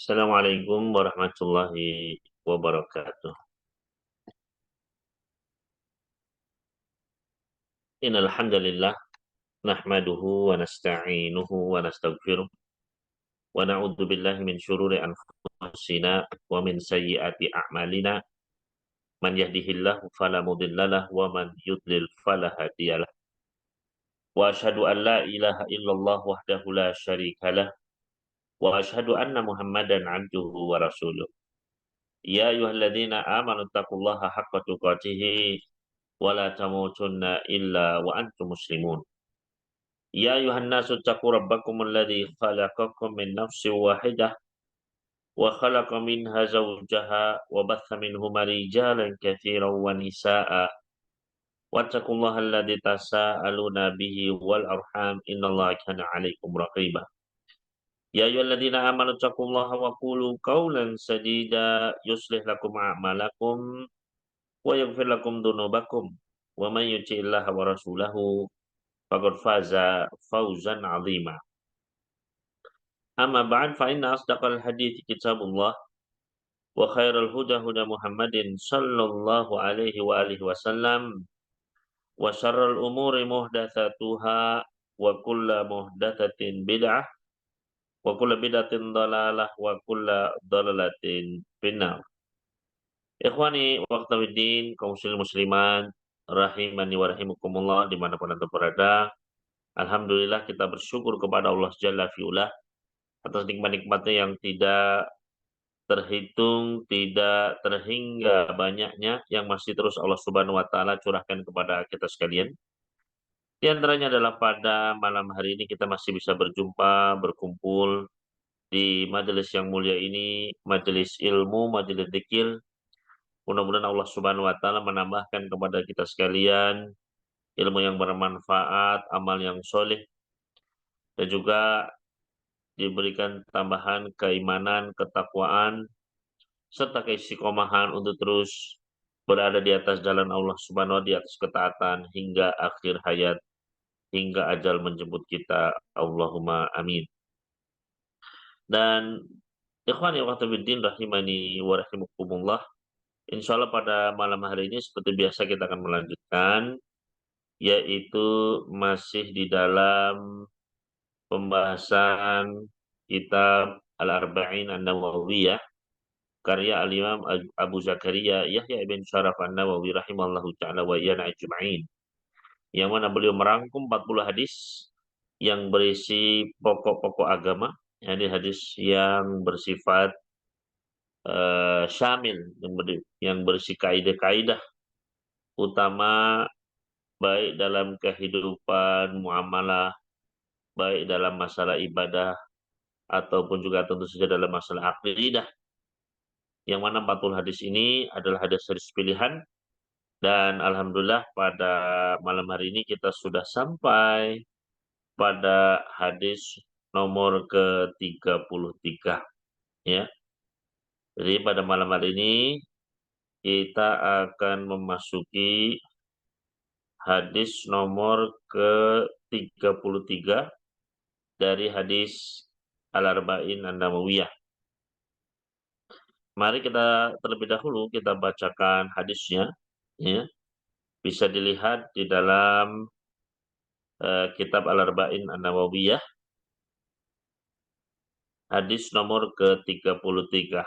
Assalamualaikum warahmatullahi wabarakatuh. Innal hamdalillah nahmaduhu wa nasta'inuhu wa nastaghfiruh wa na'udzu billahi min syururi anfusina wa min sayyiati a'malina. Man yahdihillahu fala mudhillalah wa man yudlil fala hadiyalah. Wa asyhadu an la ilaha illallah wahdahu la syarikalah wa asyhadu anna Muhammadan 'abduhu wa rasuluh. Ya ayyuhalladzina amanu taqullaha haqqa tuqatih wa la tamutunna illa wa antum muslimun. Ya ayuhan nasu taqu rabbakum alladhi khalaqakum min nafsin wahidah wa khalaqa minha zawjaha wa batha minhuma rijalan katsiran wa nisaa'a wattaqullaha alladhi tasaaluna bihi wal arham innallaha kana 'alaikum raqiba. Ya ayyuhalladzina amanu taqullaha wa qulu qawlan sadida yuslih lakum a'malakum wa yaghfir lakum dhunubakum wa may yuti'illaha wa rasulahu faqad faza fawzan 'azima. Amma ba'd fa inna asdaqal hadithi kitabullah wa khairal huda huda Muhammadin sallallahu alaihi wa alihi wasallam wa syarral umuri muhdatsatuha wa kullu muhdatsatin bid'ah wa kullu bid'atin dhalalah wa kullu dhalalatin finnar. Ikhwani wa akhwafiddin, kaum muslimin muslimat rahimani wa rahimakumullah dimanapun anda berada. Alhamdulillah kita bersyukur kepada Allah Jalla fi'ula atas nikmat-nikmatnya yang tidak terhitung, tidak terhingga banyaknya yang masih terus Allah Subhanahu wa taala curahkan kepada kita sekalian. Di antaranya adalah pada malam hari ini kita masih bisa berjumpa, berkumpul di majelis yang mulia ini, majelis ilmu, majelis dzikir. Mudah-mudahan Allah Subhanahu wa taala menambahkan kepada kita sekalian ilmu yang bermanfaat, amal yang soleh, dan juga diberikan tambahan keimanan, ketakwaan, serta keistiqomahan untuk terus berada di atas jalan Allah Subhanahu wa taala, di atas ketaatan hingga akhir hayat, hingga ajal menjemput kita. Allahumma amin. Dan ikhwani wa akhwati rahimani wa rahimakumullah. Insyaallah pada malam hari ini seperti biasa kita akan melanjutkan, yaitu masih di dalam pembahasan kitab Al-Arba'in An-Nawawiyah karya Al-Imam Abu Zakaria Yahya ibn Syaraf An-Nawawi rahimallahu ta'ala wa iyana ajma'in, yang mana beliau merangkum 40 hadis yang berisi pokok-pokok agama, yakni hadis yang bersifat syamil, yang berisi kaidah-kaidah utama baik dalam kehidupan muamalah, baik dalam masalah ibadah ataupun juga tentu saja dalam masalah akidah, yang mana 40 hadis ini adalah hadis-hadis pilihan. Dan alhamdulillah pada malam hari ini kita sudah sampai pada hadis nomor ke-33 ya. Jadi pada malam hari ini kita akan memasuki hadis nomor ke-33 dari hadis Al-Arba'in An-Nawawiyah. Mari kita terlebih dahulu kita bacakan hadisnya ya. Bisa dilihat di dalam kitab Al-Arba'in An-Nawawiyah, hadis nomor ke-33.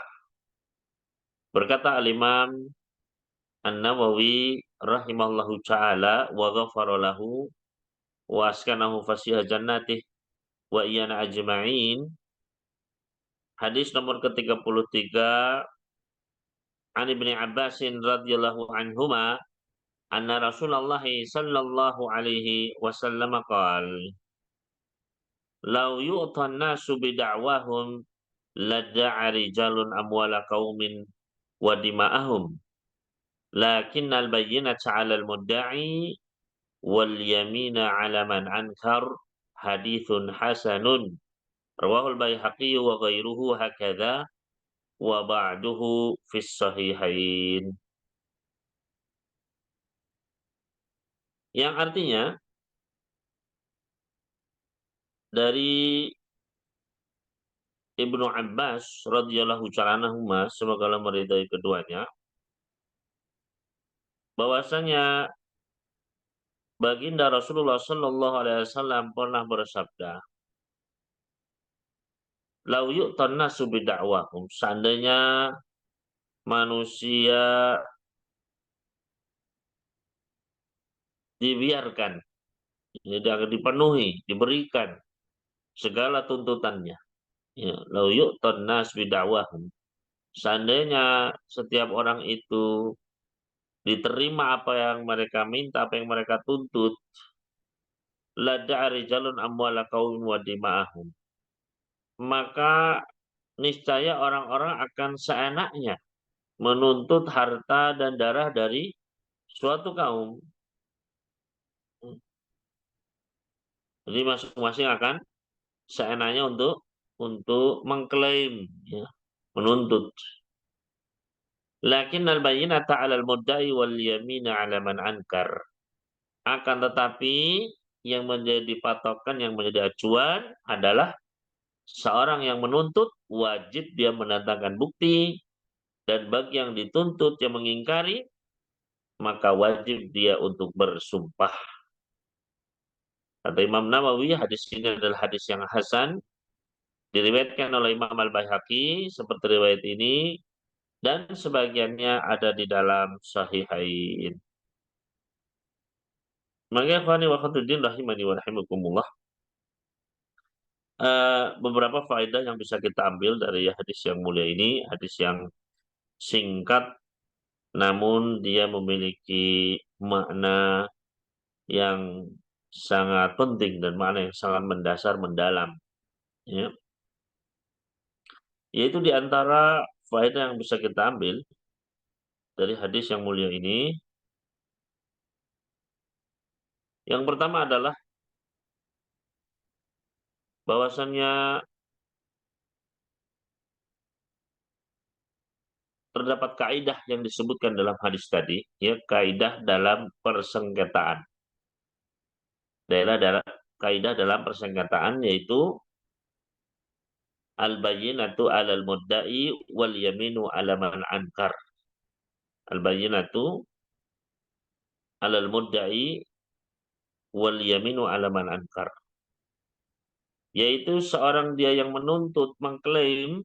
Berkata Al-Imam An-Nawawi rahimahullahu ta'ala wa ghafara lahu wa askanahu fasiha jannatih wa iyana ajma'in. Hadis nomor ke-33, an Ibnu Abbasin radhiyallahu anhuma anna Rasulullah sallallahu alaihi wasallam qala law yu'tan nasu bid'awahum ladda'a rijalun amwala qaumin wa dima'ahum lakinnal bayyinata 'alal mudda'i wal yamina 'ala man ankar. Haditsun hasanun rawahul Baihaqi wa ghairuhu hakadha wa ba'duhu fis sahihain. Yang artinya dari Ibnu Abbas radhiyallahu ta'ala anhuma, semoga Allah meridai keduanya, bahwasanya baginda Rasulullah Shallallahu Alaihi Wasallam pernah bersabda, "Lau yu'tan nasu bidakwahum." Seandainya manusia dibiarkan, jadi akan dipenuhi, diberikan segala tuntutannya. Ya, lau yu'tan nas bidakwahum. Seandainya setiap orang itu diterima apa yang mereka minta, apa yang mereka tuntut, lada'a rijalun amwala qaumin wa dima'ahum. Maka niscaya orang-orang akan seenaknya menuntut harta dan darah dari suatu kaum. Jadi masing-masing akan seenaknya untuk mengklaim, ya, menuntut. Lakin al-bayyinata 'alal mudda'i wal yamina 'ala man ankar. Akan tetapi yang menjadi patokan, yang menjadi acuan adalah seorang yang menuntut wajib dia mendatangkan bukti, dan bagi yang dituntut yang mengingkari maka wajib dia untuk bersumpah. Kata Imam Nawawi, hadis ini adalah hadis yang hasan, diriwayatkan oleh Imam Al-Baihaqi seperti riwayat ini, dan sebagiannya ada di dalam Sahihain. Maka ikhwani wa akhwatuddin rahimani wa rahimakumullah, beberapa faedah yang bisa kita ambil dari hadis yang mulia ini, hadis yang singkat namun dia memiliki makna yang sangat penting dan makna yang sangat mendasar, mendalam, ya. Yaitu di antara faedah yang bisa kita ambil dari hadis yang mulia ini, yang pertama adalah bahwasannya terdapat kaidah yang disebutkan dalam hadis tadi, ya, kaidah dalam persengketaan. Kaidah dalam persengketaan yaitu al-bayyinatu 'alal mudda'i wal yaminu 'ala man ankar. Al-bayyinatu 'alal mudda'i wal yaminu 'ala man ankar. Yaitu seorang dia yang menuntut mengklaim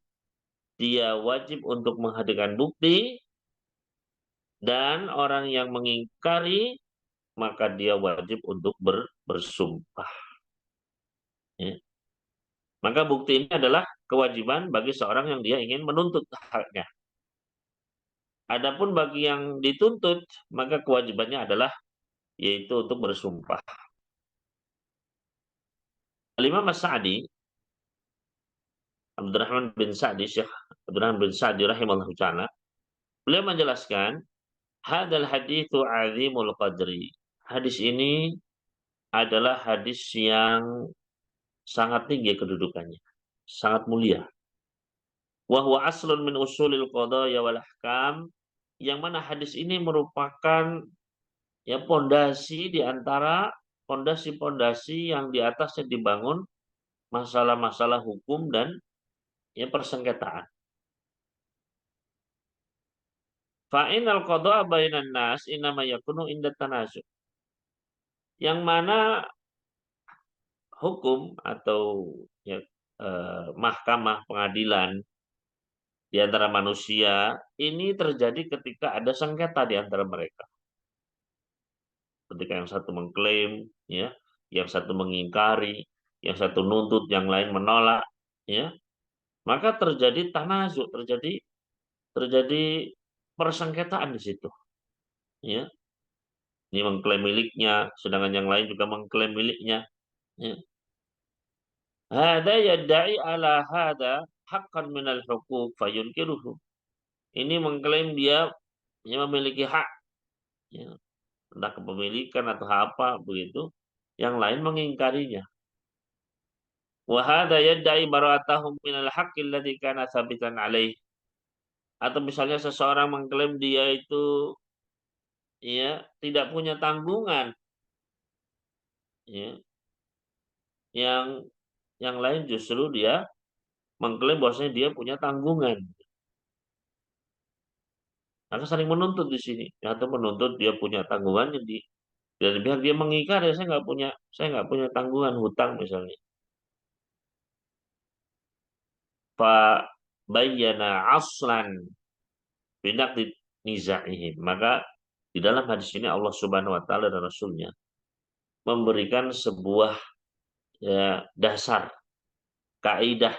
dia wajib untuk menghadirkan bukti, dan orang yang mengingkari maka dia wajib untuk bersumpah. Ya. Maka bukti ini adalah kewajiban bagi seorang yang dia ingin menuntut haknya. Adapun bagi yang dituntut, maka kewajibannya adalah yaitu untuk bersumpah. Al-Imam As-Sa'di, Abdurrahman bin Sa'di, Syekh Abdurrahman bin Sa'di rahimahullah ta'ala, beliau menjelaskan, hadal hadithu azimul qadri. Hadis ini adalah hadis yang sangat tinggi kedudukannya, sangat mulia. Wa huwa aslun min usulil qadaya wal ahkam, yang mana hadis ini merupakan, ya, pondasi di antara pondasi-pondasi yang di atasnya dibangun masalah-masalah hukum dan, ya, persengketaan. Fa inal qada'a bainan nas innama yakunu inda tanazu'. Yang mana hukum atau, ya, mahkamah pengadilan di antara manusia ini terjadi ketika ada sengketa di antara mereka. Ketika yang satu mengklaim, ya, yang satu mengingkari, yang satu nuntut, yang lain menolak, ya, maka terjadi tanazu, terjadi persengketaan di situ, ya. Ini mengklaim miliknya, sedangkan yang lain juga mengklaim miliknya, ya. Hada yadda'i ala hada haqqan minal huquq fayunkiruhu. Ini mengklaim dia, ya, memiliki hak, ya, entah kepemilikan atau apa begitu, yang lain mengingkarinya. Wa hadza yad'i bara'atahum minal haqqi alladzi kana tsabitan 'alaihi. Atau misalnya seseorang mengklaim dia itu, ya, tidak punya tanggungan, ya, yang lain justru dia mengklaim bahwasanya dia punya tanggungan. Maka saling menuntut di sini, atau menuntut dia punya tanggungan dan biar dia mengingkar ya saya nggak punya tanggungan hutang misalnya. Fa bayyana aslan binaqdi niza'ihim. Maka di dalam hadis ini Allah Subhanahu wa taala dan Rasulnya memberikan sebuah ya, dasar kaidah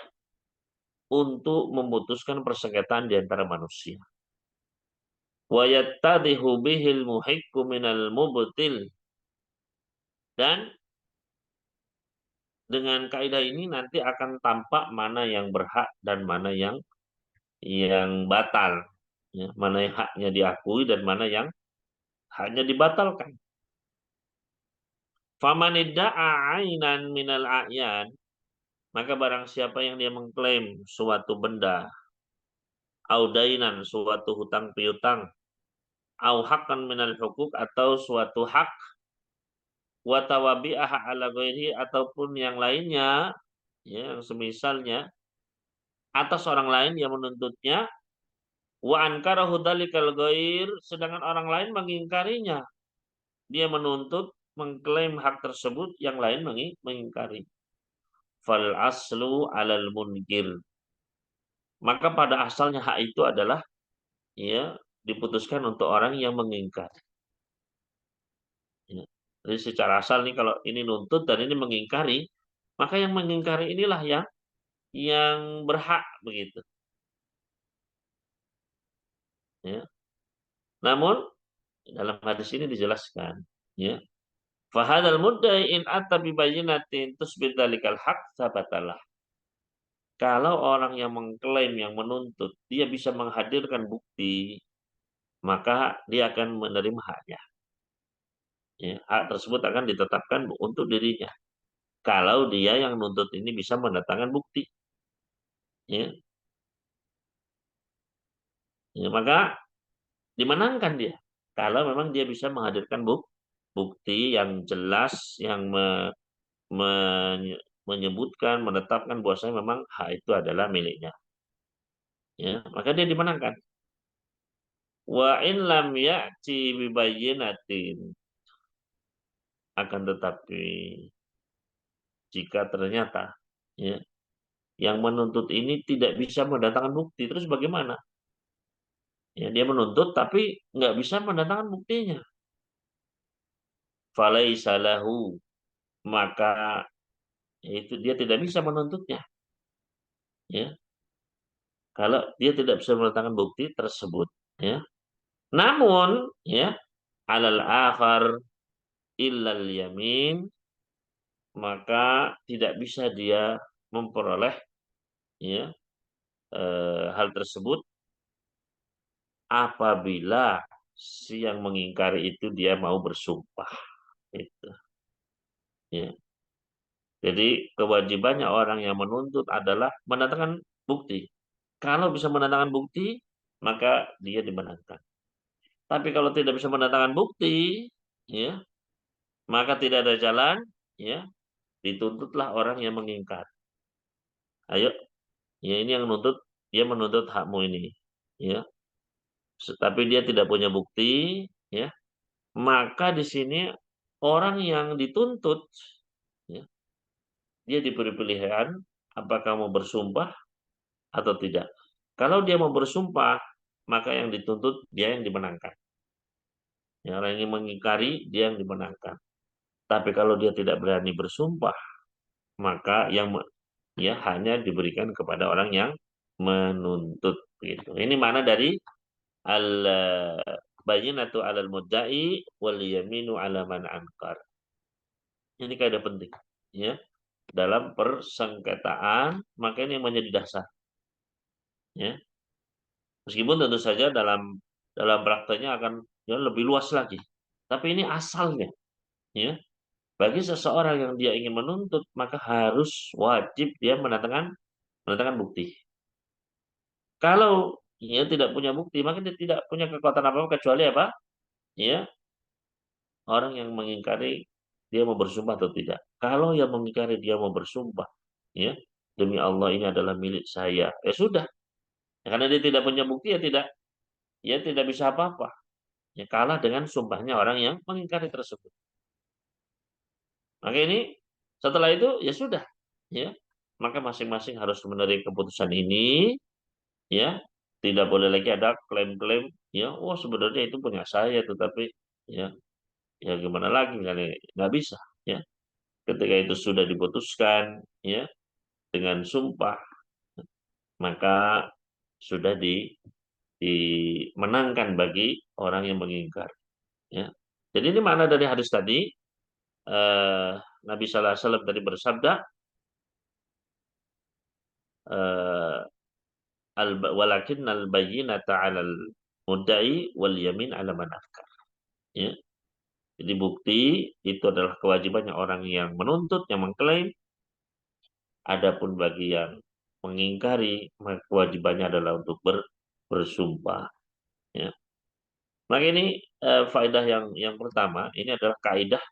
untuk memutuskan persengketaan di antara manusia. Wa yattadhihu bihil muhiqqu minal mubtil, dan dengan kaidah ini nanti akan tampak mana yang berhak dan mana yang batal, ya, mana yang haknya diakui dan mana yang haknya dibatalkan. Faman idda'a 'ainan minal a'yan, maka barang siapa yang dia mengklaim suatu benda, audainan suatu hutang piutang, au haqqan minal hukuk atau suatu hak, wa tawabi'aha ala ghairihi ataupun yang lainnya, ya, yang semisalnya atas orang lain yang menuntutnya, wa ankarahu dzalikal ghair, sedangkan orang lain mengingkarinya. Dia menuntut mengklaim hak tersebut, yang lain mengingkari. Fal aslu alal munkir. Maka pada asalnya hak itu adalah ya diputuskan untuk orang yang mengingkar. Ya. Jadi secara asal nih kalau ini nuntut dan ini mengingkari, maka yang mengingkari inilah yang berhak begitu. Ya. Namun dalam hadis ini dijelaskan, ya, fahadal mudda'i in atta bi bayyinatin tusbit dzalikal haq sabatalah. Kalau orang yang mengklaim, yang menuntut, dia bisa menghadirkan bukti, maka dia akan menerima haknya. Ya, hak tersebut akan ditetapkan untuk dirinya. Kalau dia yang menuntut ini bisa mendatangkan bukti, ya, ya, maka dimenangkan dia. Kalau memang dia bisa menghadirkan bukti yang jelas, yang menyebutkan, menetapkan bahwasanya memang hak itu adalah miliknya. Ya, maka dia dimenangkan. Wa in lam ya'ti bibayyinatin, akan tetapi jika ternyata ya, yang menuntut ini tidak bisa mendatangkan bukti, terus bagaimana? Ya, dia menuntut tapi nggak bisa mendatangkan buktinya. Falaisa lahu, maka itu dia tidak bisa menuntutnya. Ya, kalau dia tidak bisa mendatangkan bukti tersebut. Ya, namun ya alal akhar illal yamin, maka tidak bisa dia memperoleh ya hal tersebut apabila si yang mengingkari itu dia mau bersumpah. Itu. Ya. Jadi kewajibannya orang yang menuntut adalah mendatangkan bukti. Kalau bisa mendatangkan bukti, maka dia dimenangkan. Tapi kalau tidak bisa mendatangkan bukti, ya, maka tidak ada jalan, ya, dituntutlah orang yang mengingkar. Ayo, ya ini yang menuntut, dia menuntut hakmu ini, ya. Tapi dia tidak punya bukti, ya, maka di sini orang yang dituntut, ya, dia diberi pilihan apakah mau bersumpah atau tidak. Kalau dia mau bersumpah, maka yang dituntut dia yang dimenangkan. Yang orang yang mengingkari dia yang dimenangkan. Tapi kalau dia tidak berani bersumpah, maka ya hanya diberikan kepada orang yang menuntut gitu. Ini mana dari al bayyinatu 'alal mudda'i wal yaminu 'ala man ankar. Ini kaidah penting ya. Dalam persengketaan, maka ini yang menjadi dasar ya. Meskipun tentu saja dalam prakteknya akan ya lebih luas lagi. Tapi ini asalnya ya. Bagi seseorang yang dia ingin menuntut, maka harus wajib dia mendatangkan bukti. Kalau dia tidak punya bukti, maka dia tidak punya kekuatan apa-apa kecuali apa? Ya, orang yang mengingkari dia mau bersumpah atau tidak. Kalau yang mengingkari dia mau bersumpah, ya, demi Allah ini adalah milik saya. Ya sudah, karena dia tidak punya bukti ya tidak bisa apa-apa. Ya kalah dengan sumpahnya orang yang mengingkari tersebut. Maka ini setelah itu ya sudah, ya. Maka masing-masing harus menerima keputusan ini, ya. Tidak boleh lagi ada klaim-klaim, ya, oh sebenarnya itu punya saya, tetapi ya, ya gimana lagi, nggak bisa, ya. Ketika itu sudah diputuskan, ya, dengan sumpah, maka sudah dimenangkan bagi orang yang mengingkar, ya. Jadi ini makna dari hadis tadi, eh, Nabi Sallallahu Alaihi Wasallam tadi bersabda, eh, walakin al bayyinata 'alal mudda'i wal yamin 'ala man ankar. Ya. Jadi bukti itu adalah kewajibannya orang yang menuntut, yang mengklaim. Adapun bagi yang mengingkari, maka kewajibannya adalah untuk bersumpah. Ya. Maka ini faedah yang pertama, ini adalah kaidah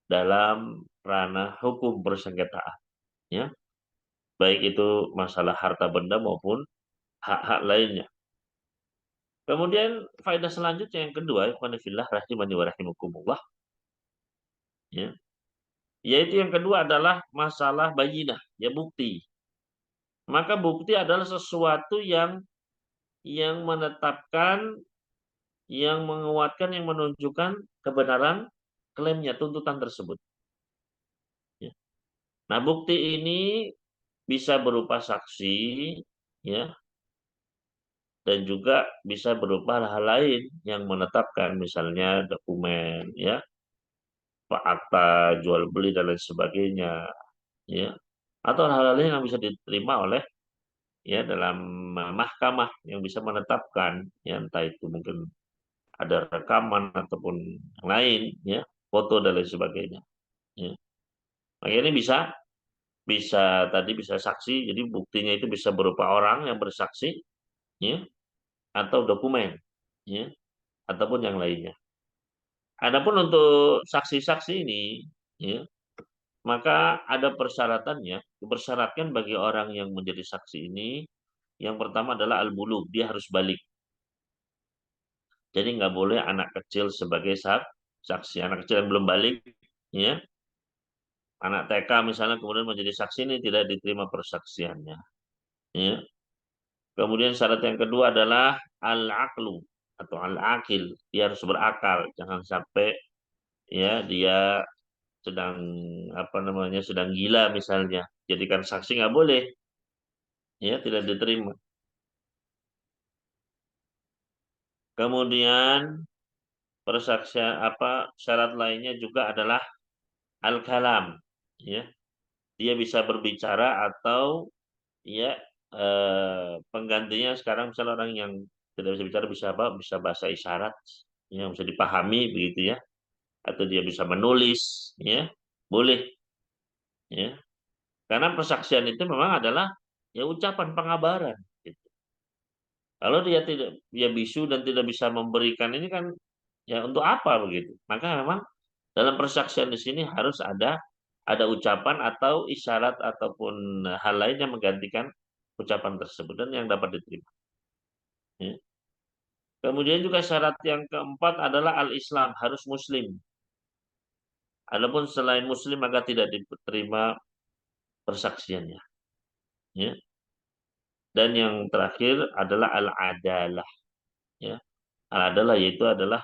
dalam ranah hukum persengketaan. Ya. Baik itu masalah harta benda maupun hak-hak lainnya. Kemudian faedah selanjutnya yang kedua, ikhwan fillah rahimani wa rahimakumullah, ya. Yaitu yang kedua adalah masalah bayinah, ya bukti. Maka bukti adalah sesuatu yang menetapkan, yang menguatkan, yang menunjukkan kebenaran klaimnya, tuntutan tersebut. Ya. Nah, bukti ini bisa berupa saksi, ya, dan juga bisa berupa hal lain yang menetapkan, misalnya dokumen, ya, akta jual beli dan lain sebagainya, ya, atau hal-hal lain yang bisa diterima oleh, ya, dalam mahkamah yang bisa menetapkan, ya, entah itu mungkin ada rekaman ataupun yang lain, ya, foto dan lain sebagainya, ya. Makanya ini bisa bisa tadi bisa saksi, jadi buktinya itu bisa berupa orang yang bersaksi, ya, atau dokumen, ya, ataupun yang lainnya. Adapun untuk saksi-saksi ini, ya, maka ada persyaratannya, dipersyaratkan bagi orang yang menjadi saksi ini, yang pertama adalah al-bulugh, dia harus balik. Jadi nggak boleh anak kecil sebagai saksi, anak kecil yang belum balik, ya, anak TK misalnya kemudian menjadi saksi ini tidak diterima persaksiannya. Ya. Kemudian syarat yang kedua adalah al-aqlu atau al-akil, dia harus berakal, jangan sampai ya dia sedang apa namanya sedang gila misalnya, jadikan saksi nggak boleh, ya tidak diterima. Kemudian persaksian apa syarat lainnya juga adalah al-kalam, ya. Dia bisa berbicara atau ya penggantinya sekarang misalnya orang yang tidak bisa bicara bisa apa? Bisa bahasa isyarat yang bisa dipahami begitu ya, atau dia bisa menulis ya, boleh ya. Karena persaksian itu memang adalah ya ucapan pengabaran gitu. Kalau dia tidak dia bisu dan tidak bisa memberikan ini kan ya untuk apa begitu? Maka memang dalam persaksian di sini harus ada ucapan atau isyarat ataupun hal lain yang menggantikan ucapan tersebut dan yang dapat diterima. Ya. Kemudian juga syarat yang keempat adalah al-Islam, harus Muslim. Adapun selain Muslim maka tidak diterima persaksiannya. Ya. Dan yang terakhir adalah al-adalah. Ya. Al-adalah yaitu adalah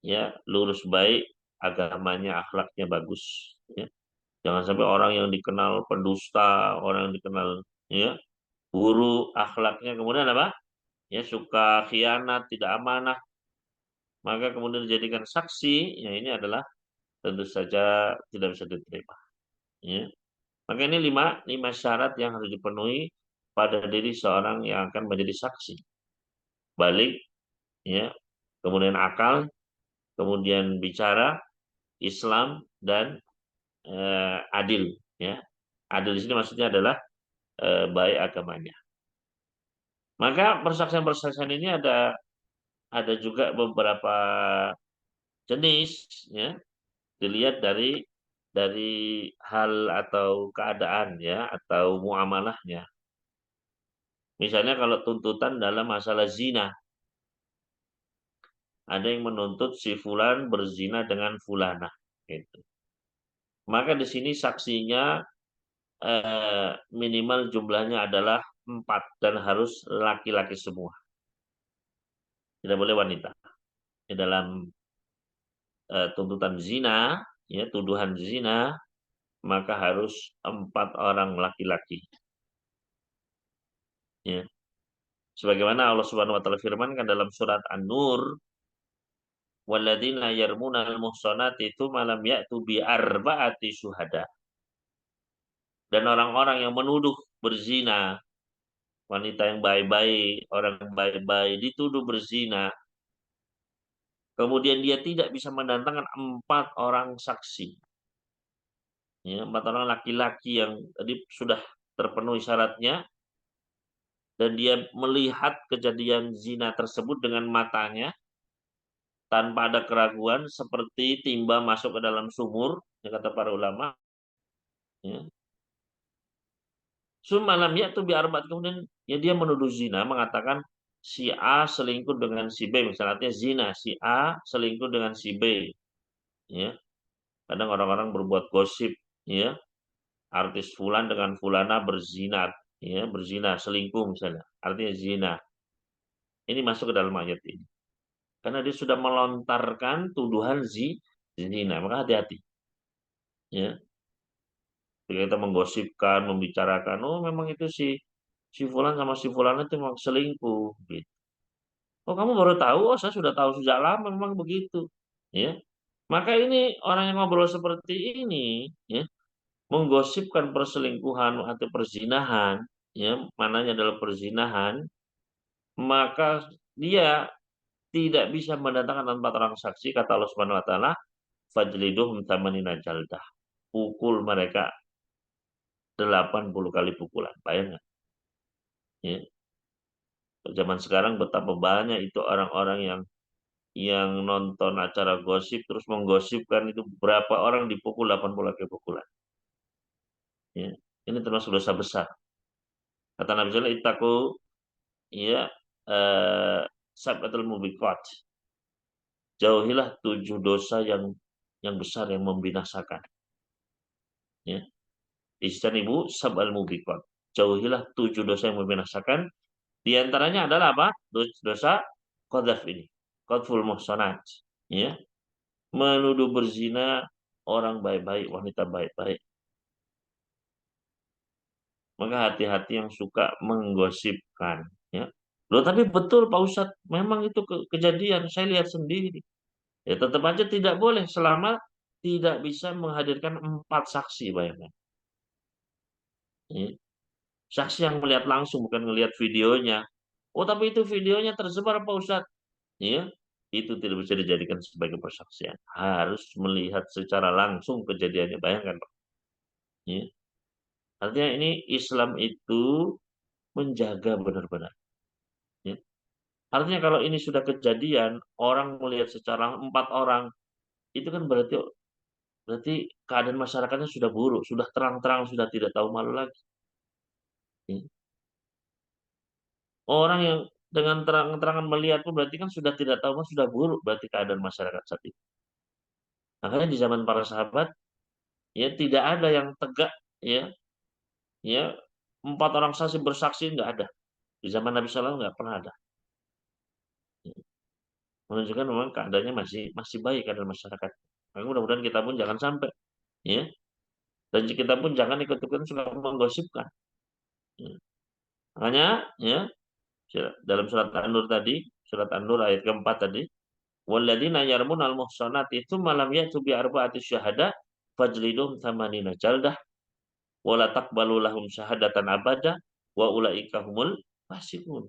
ya lurus baik, agamanya, akhlaknya bagus. Ya. Jangan sampai orang yang dikenal pendusta, orang yang dikenal ya buruk akhlaknya kemudian apa? Ya suka khianat, tidak amanah, maka kemudian dijadikan saksi, ya ini adalah tentu saja tidak bisa diterima. Ya. Maka ini lima syarat yang harus dipenuhi pada diri seorang yang akan menjadi saksi. Balik, ya, kemudian akal, kemudian bicara, Islam dan adil. Ya, adil di sini maksudnya adalah baik agamanya. Maka persaksian-persaksian ini ada juga beberapa jenis, ya, dilihat dari dari hal atau keadaan ya atau muamalahnya. Misalnya kalau tuntutan dalam masalah zina, ada yang menuntut si fulan berzina dengan fulana, gitu. Maka di sini saksinya minimal jumlahnya adalah 4 dan harus laki-laki semua, tidak boleh wanita. Di dalam tuntutan zina, ya tuduhan zina, maka harus 4 orang laki-laki. Ya. Sebagaimana Allah Subhanahu wa taala firmankan dalam surat An-Nur, walladzina yarmunal muhsanati tsumma lam ya'tu bi arba'ati syuhada. Dan orang-orang yang menuduh berzina, wanita yang baik-baik, orang yang baik-baik dituduh berzina, kemudian dia tidak bisa mendatangkan 4 orang saksi. Ya, 4 orang laki-laki yang tadi sudah terpenuhi syaratnya dan dia melihat kejadian zina tersebut dengan matanya tanpa ada keraguan seperti timba masuk ke dalam sumur, ya kata para ulama, ya. Malam ya tuh biar kemudian ya dia menuduh zina, mengatakan si A selingkuh dengan si B, misalnya zina, si A selingkuh dengan si B, ya. Kadang orang-orang berbuat gosip, ya. Artis fulan dengan fulana berzina, ya, berzina, selingkuh misalnya. Artinya zina. Ini masuk ke dalam ayat ini. Karena dia sudah melontarkan tuduhan zina, maka hati-hati. Ya, ketika kita menggosipkan, membicarakan, oh memang itu si fulan sama si fulan itu memang selingkuh, gitu. Oh kamu baru tahu? Oh saya sudah tahu sejak lama memang begitu. Ya, maka ini orang yang ngobrol seperti ini, ya, menggosipkan perselingkuhan atau perzinahan, ya, mananya adalah perzinahan, maka dia tidak bisa mendatangkan 4 orang saksi, kata Allah Subhanahu wa taala, fajliduhum tsamanina jaldah. Pukul mereka 80 kali pukulan. Bayangkan, ya. Zaman sekarang betapa banyak itu orang-orang yang nonton acara gosip terus menggosipkan itu berapa orang dipukul 80 kali pukulan. Ya. Ini termasuk dosa besar. Kata Nabi sallallahu alaihi wasallam, "Ittaqu ya sab'atul mubiqat." Jauhilah 7 dosa yang besar yang membinasakan. Ya. Ijtanibu sab'al mubiqat. Jauhilah 7 dosa yang membinasakan. Di antaranya adalah apa? Dosa qadzaf ini. Qadzful muhsanat. Ya. Menuduh berzina orang baik-baik, wanita baik-baik. Maka hati-hati yang suka menggosipkan. Ya. Loh tapi betul Pak Ustadz, memang itu kejadian, saya lihat sendiri. Ya tetap aja tidak boleh selama tidak bisa menghadirkan 4 saksi, bayangkan. Ya. Saksi yang melihat langsung, bukan melihat videonya. Oh tapi itu videonya tersebar Pak Ustadz. Ya, itu tidak bisa dijadikan sebagai persaksian. Harus melihat secara langsung kejadiannya. Bayangkan Pak. Ya. Artinya ini Islam itu menjaga benar-benar. Ya. Artinya kalau ini sudah kejadian, orang melihat secara 4 orang, itu kan berarti berarti keadaan masyarakatnya sudah buruk, sudah terang-terang, sudah tidak tahu malu lagi. Ya. Orang yang dengan terang-terangan melihat pun berarti kan sudah tidak tahu, sudah buruk berarti keadaan masyarakat saat itu. Makanya di zaman para sahabat, ya tidak ada yang tegak, ya, ya 4 orang saksi bersaksi nggak ada. Di zaman Nabi SAW nggak pernah ada. Ya. Menunjukkan memang keadaannya masih masih baik keadaan masyarakat. Maka mudah-mudahan kita pun jangan sampai, ya, dan kita pun jangan ikut-ikutan suka menggosipkan. Ya. Makanya, ya, dalam surat An-Nur tadi, surat An-Nur ayat keempat tadi, walladzina yarmunal muhsanati tsumma lam ya'tu bi arba'ati syuhada fajlidum tsamanina jaldah wa la taqbalu lahum syahadatan abada wa ulaika humul fasiqun.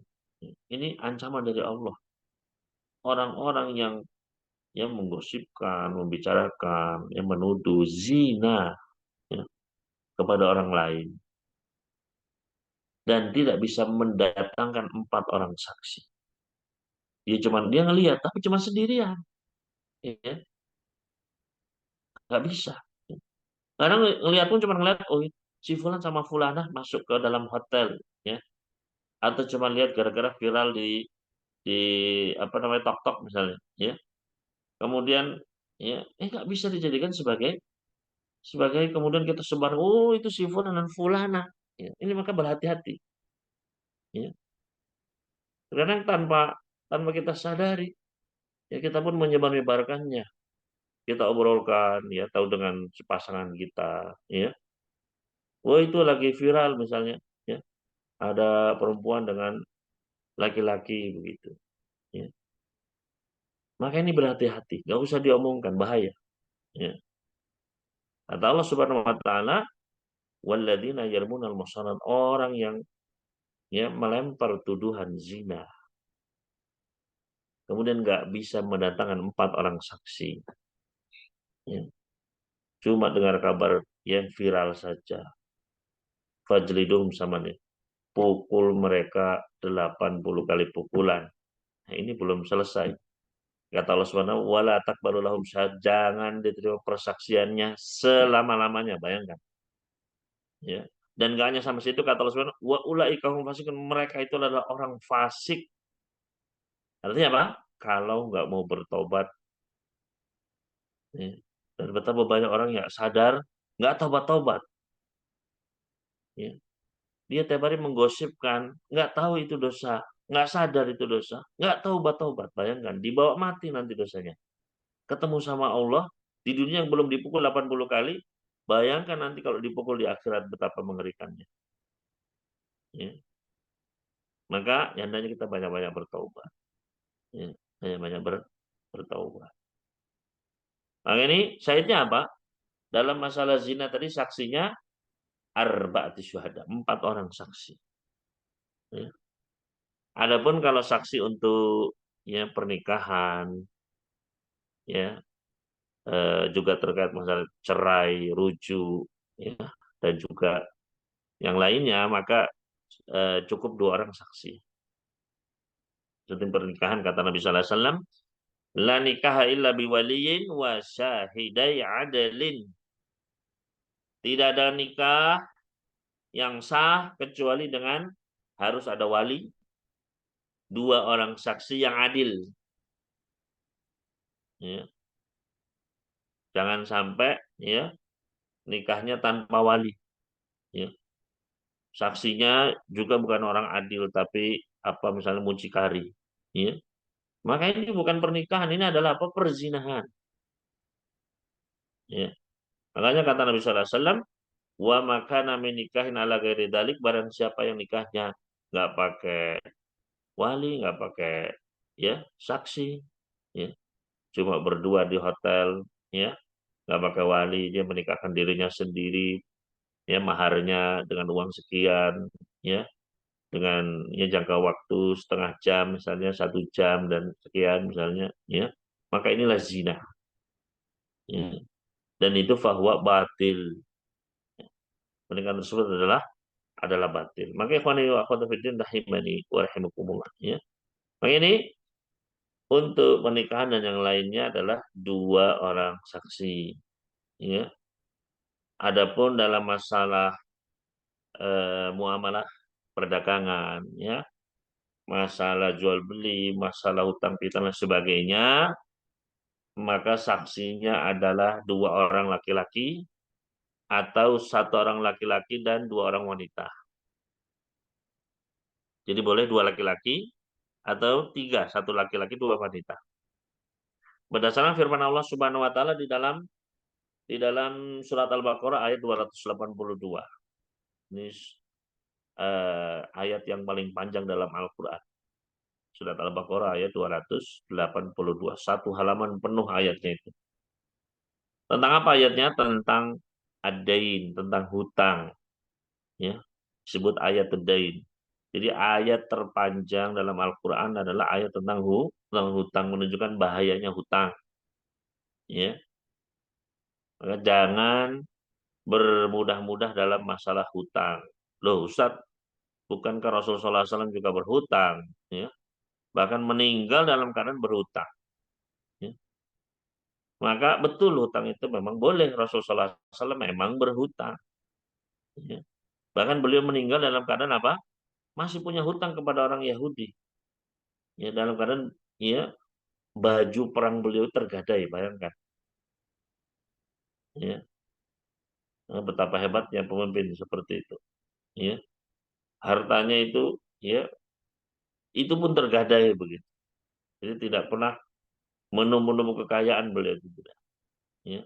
Ini ancaman dari Allah. Orang-orang yang menggosipkan, membicarakan, yang menuduh zina, ya, kepada orang lain dan tidak bisa mendatangkan 4 orang saksi. Dia ngelihat tapi cuma sendirian, ya, nggak bisa. Kadang ngeliat pun cuma ngeliat, oh si Fulan sama Fulanah masuk ke dalam hotel, ya. Atau cuma lihat gara-gara viral di apa namanya TokTok misalnya, ya. Kemudian ya, nggak bisa dijadikan sebagai sebagai kemudian kita sebar, oh itu si Fulan dan Fulana. Ya, ini maka berhati-hati. Ya. Kadang tanpa tanpa kita sadari, ya kita pun menyebar-nyebarkannya. Kita obrolkan, ya tahu dengan pasangan kita, ya. Oh itu lagi viral misalnya, ya. Ada perempuan dengan laki-laki begitu. Ya. Maka ini berhati-hati, nggak usah diomongkan, bahaya. Ya. Kata Allah Subhanahu Wa Taala, walladzina yarmunal muhsanat, orang yang ya melempar tuduhan zina, kemudian nggak bisa mendatangkan 4 orang saksi, ya. Cuma dengar kabar yang viral saja, fajlidum sama nih, pukul mereka 80 kali pukulan. Nah, ini belum selesai. Kata Allah Subhanahu wala takbalu lahum syahad, jangan diterima persaksiannya selama-lamanya, bayangkan. Ya. Dan gak hanya sampai situ, kata Allah Subhanahu wa ulaika hum fasikun, mereka itu adalah orang fasik. Artinya apa? Kalau nggak mau bertobat, ya. Dan betapa banyak orang yang sadar nggak tobat-tobat, ya. Dia tiap hari menggosipkan, nggak tahu itu dosa, nggak sadar itu dosa, nggak tobat-tobat. Bayangkan, dibawa mati nanti dosanya. Ketemu sama Allah di dunia yang belum dipukul 80 kali, bayangkan nanti kalau dipukul di akhirat betapa mengerikannya. Ya. Maka hendaknya kita banyak-banyak bertaubat. Ya. Banyak-banyak bertaubat. Nah, ini syahidnya apa? Dalam masalah zina tadi saksinya arba'ati syuhada, 4 orang saksi. Ya. Adapun kalau saksi untuk ya pernikahan, ya juga terkait masalah cerai, rujuk, ya, dan juga yang lainnya, maka cukup 2 orang saksi. Tentang pernikahan kata Nabi Sallallahu Alaihi Wasallam, la nikaha illa biwaliyin wa syahidai adalin. Tidak ada nikah yang sah kecuali dengan harus ada wali, 2 orang saksi yang adil. Ya. Jangan sampai ya nikahnya tanpa wali. Ya. Saksinya juga bukan orang adil, tapi apa misalnya mucikari. Ya. Maka ini bukan pernikahan, ini adalah apa? Perzinahan. Ya. Makanya kata Nabi Sallallahu Alaihi Wasallam, wa makana min nikahin ala ghairi dalik, barang siapa yang nikahnya nggak pakai wali, nggak pakai ya saksi, ya cuma berdua di hotel, ya nggak pakai wali, dia menikahkan dirinya sendiri, ya maharnya dengan uang sekian, ya dengan ya jangka waktu setengah jam misalnya, 1 jam dan sekian misalnya, ya maka inilah zina, ya. Dan itu fahuwa batil, pernikahan tersebut adalah batil. Maka ikhwani wa akhwati fiddin rahimani wa rahimakumullah, ya. Maka ini untuk pernikahan dan yang lainnya adalah 2 orang saksi, ya. Adapun dalam masalah muamalah perdagangan, ya, masalah jual beli, masalah hutang piutang dan sebagainya, maka saksinya adalah 2 orang laki-laki atau 1 orang laki-laki dan 2 orang wanita. Jadi boleh 2 laki-laki atau 3, 1 laki-laki 2 wanita. Berdasarkan firman Allah Subhanahu Wa Taala di dalam surat Al-Baqarah ayat 282. Ini ayat yang paling panjang dalam Al-Quran. Surat Al-Baqarah ayat 282. Satu halaman penuh ayatnya itu. Tentang apa ayatnya? Tentang ad-dain, tentang hutang. Ya, disebut ayat ad-dain. Jadi ayat terpanjang dalam Al-Quran adalah ayat tentang hutang, menunjukkan bahayanya hutang. Ya, maka jangan bermudah-mudah dalam masalah hutang. Loh, Ustaz, bukankah Rasulullah SAW juga berhutang? Ya, bahkan meninggal dalam keadaan berhutang. Ya. Maka betul hutang itu memang boleh. Rasulullah SAW memang berhutang. Ya. Bahkan beliau meninggal dalam keadaan apa? Masih punya hutang kepada orang Yahudi. Ya, dalam keadaan ya baju perang beliau tergadai, bayangkan. Ya, betapa hebatnya pemimpin seperti itu. Ya, hartanya ya itu pun tergadai begitu. Jadi tidak pernah menemu kekayaan beliau itu tidak. Ya.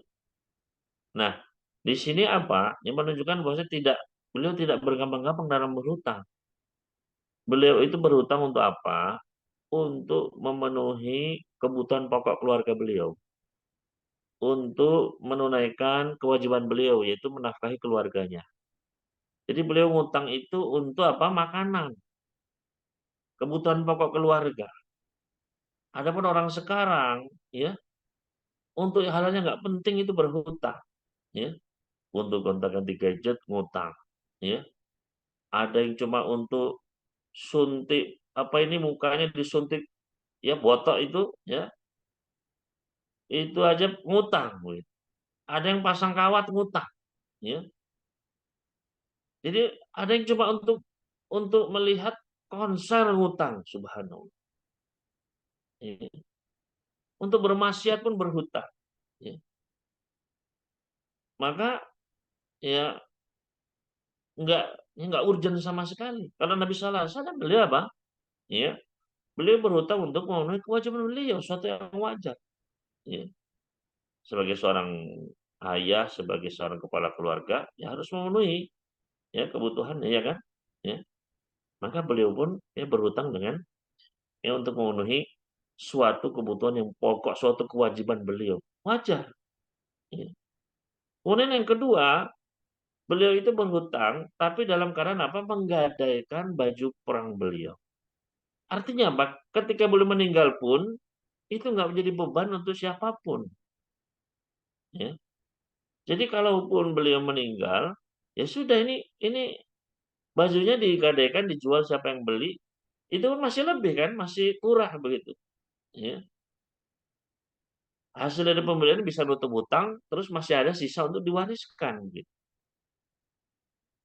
Nah, di sini apa? Yang menunjukkan bahwa beliau tidak bergampang-gampang dalam berhutang. Beliau itu berhutang untuk apa? Untuk memenuhi kebutuhan pokok keluarga beliau. Untuk menunaikan kewajiban beliau, yaitu menafkahi keluarganya. Jadi beliau ngutang itu untuk apa? Makanan, kebutuhan pokok keluarga. Adapun orang sekarang, ya, untuk hal-hal yang nggak penting itu berhutang, ya. Untuk gonta-ganti gadget ngutang, ya. Ada yang cuma untuk suntik apa ini mukanya disuntik ya botok itu, ya, itu aja ngutang, gitu. Ada yang pasang kawat ngutang, ya. Jadi ada yang cuma untuk melihat konser ngutang, subhanallah. Ya. Untuk bermaksiat pun berhutang. Ya. Maka ya nggak nggak urgent sama sekali. Karena Nabi Sallallahu Alaihi Wasallam beliau apa? Ya, beliau berhutang untuk memenuhi kewajiban beliau, suatu yang wajar. Ya. Sebagai seorang ayah, sebagai seorang kepala keluarga, ya harus memenuhi ya kebutuhannya, ya kan? Ya. Maka beliau pun ya berhutang dengan ya untuk memenuhi suatu kebutuhan yang pokok, suatu kewajiban beliau. Wajar. Ya. Kemudian yang kedua, beliau itu berhutang, tapi dalam keadaan apa? Menggadaikan baju perang beliau. Artinya apa? Ketika beliau meninggal pun, itu nggak menjadi beban untuk siapapun. Ya. Jadi kalaupun beliau meninggal, ya sudah ini bajunya digadaikan, dijual siapa yang beli, itu pun masih lebih kan, masih kurang begitu. Ya. Hasil dari pembelian bisa nutup hutang, terus masih ada sisa untuk diwariskan. Gitu.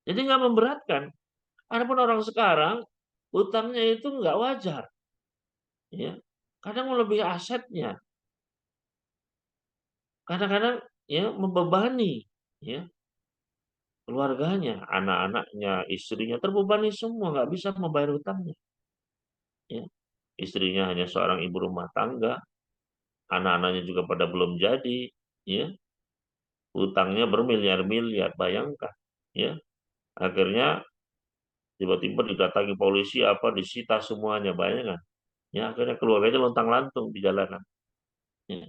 Jadi nggak memberatkan. Adapun orang sekarang, hutangnya itu nggak wajar. Ya. Kadang melebihi asetnya. Kadang-kadang ya membebani ya keluarganya, anak-anaknya, istrinya terbebani semua, nggak bisa membayar hutangnya. Ya. Istrinya hanya seorang ibu rumah tangga, anak-anaknya juga pada belum jadi, ya. Hutangnya bermiliar-miliar, bayangkan, ya. Akhirnya tiba-tiba didatangi polisi apa disita semuanya, bayangkan. Ya, akhirnya keluarganya lontang-lantung di jalanan. Ya.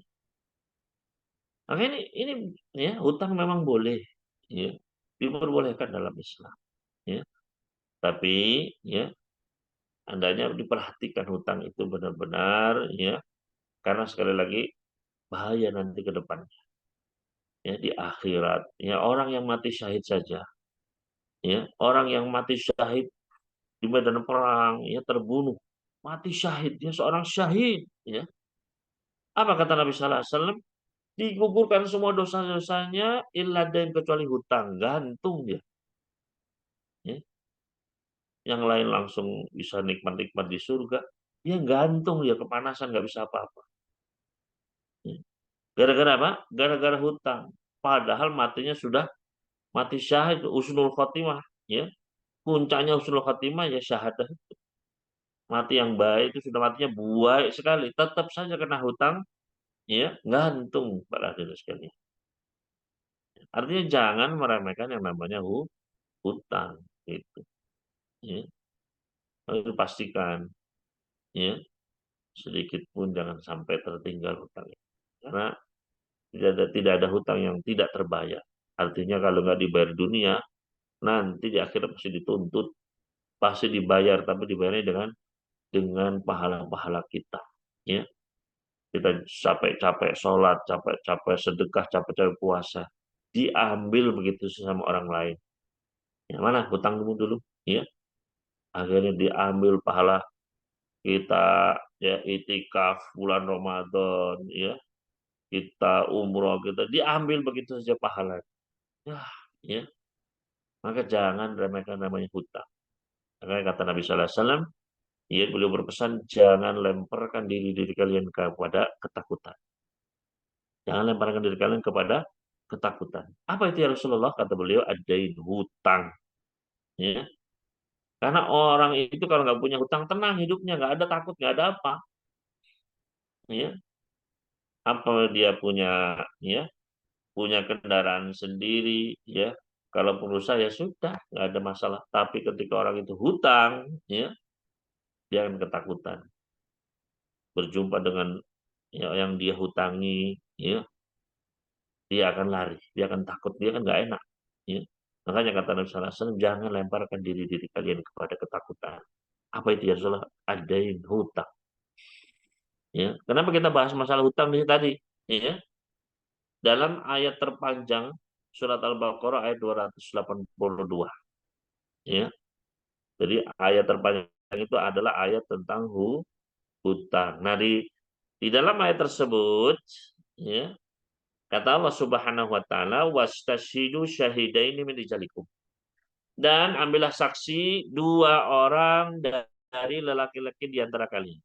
Makanya ini ya hutang memang boleh, ya. Diperbolehkan dalam Islam, ya. Tapi ya hendaknya diperhatikan hutang itu benar-benar ya karena sekali lagi bahaya nanti ke depan ya di akhirat ya orang yang mati syahid saja ya orang yang mati syahid di medan perang ya terbunuh mati syahid dia seorang syahid ya apa kata Nabi Sallallahu Alaihi Wasallam digugurkan semua dosa-dosanya illa dain kecuali hutang gantung dia ya. Yang lain langsung bisa nikmat-nikmat di surga dia gantung dia kepanasan nggak bisa apa-apa ya. Gara-gara apa? Gara-gara hutang. Padahal matinya sudah mati syahid, usnul khotimah. Ya. Puncaknya usnul khotimah ya syahadah. Mati yang baik itu sudah matinya baik sekali. Tetap saja kena hutang, ya gantung para hadirin sekalian. Artinya jangan meremehkan yang namanya hutang. Gitu. Ya. Harus dipastikan, ya sedikit pun jangan sampai tertinggal hutang. Karena tidak ada hutang yang tidak terbayar. Artinya kalau nggak dibayar dunia, nanti di akhirat pasti dituntut, pasti dibayar, tapi dibayarnya dengan pahala-pahala kita. Ya, kita capek-capek sholat, capek-capek sedekah, capek-capek puasa, diambil begitu sama orang lain. Yang mana hutangmu dulu? Ya, akhirnya diambil pahala kita ya itikaf bulan Ramadan, ya kita umroh, kita diambil begitu saja pahala. Ya, ya. Maka jangan remehkan namanya hutang. Makanya kata Nabi Sallallahu Alaihi Wasallam, ya, beliau berpesan jangan lemparkan diri kalian kepada ketakutan. Jangan lemparkan diri kalian kepada ketakutan. Apa itu ya Rasulullah? Kata beliau, adain hutang. Ya. Karena orang itu kalau nggak punya hutang tenang hidupnya, nggak ada takut, nggak ada apa. Ya. Apa dia ya punya kendaraan sendiri, ya. Kalau berusaha ya sudah, nggak ada masalah. Tapi ketika orang itu hutang, ya, dia akan ketakutan. Berjumpa dengan ya, yang dia hutangi, ya, dia akan lari, dia akan takut, dia kan nggak enak. Ya. Makanya kata Nabi Sallallahu Alaihi Wasallam, jangan lemparkan diri kalian kepada ketakutan. Apa itu ya Rasulullah? Adain hutang. Ya. Kenapa kita bahas masalah hutang ini tadi? Ya. Dalam ayat terpanjang surat Al-Baqarah ayat 282. Ya. Jadi ayat terpanjang itu adalah ayat tentang hutang. Nah, di dalam ayat tersebut, ya, kata Allah Subhanahu wa taala, "Wastashidu syahidaini min rijalikum." Dan ambillah saksi dua orang dari lelaki-laki di antara kalian.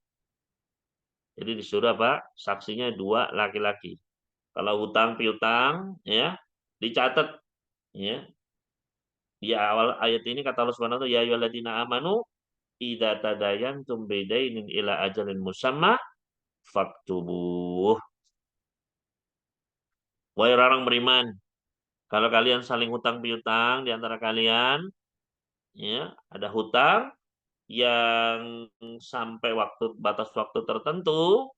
Jadi disuruh apa? Saksinya dua laki-laki. Kalau hutang piutang, ya, dicatat, ya. Di awal ayat ini kata Allah Subhanahu wa taala, "Ya ayyuhalladzina amanu idza tadayantum bidainin ila ajalin musamma faktubuh." Wahai orang beriman, kalau kalian saling hutang piutang di antara kalian, ya, ada hutang yang sampai batas waktu tertentu,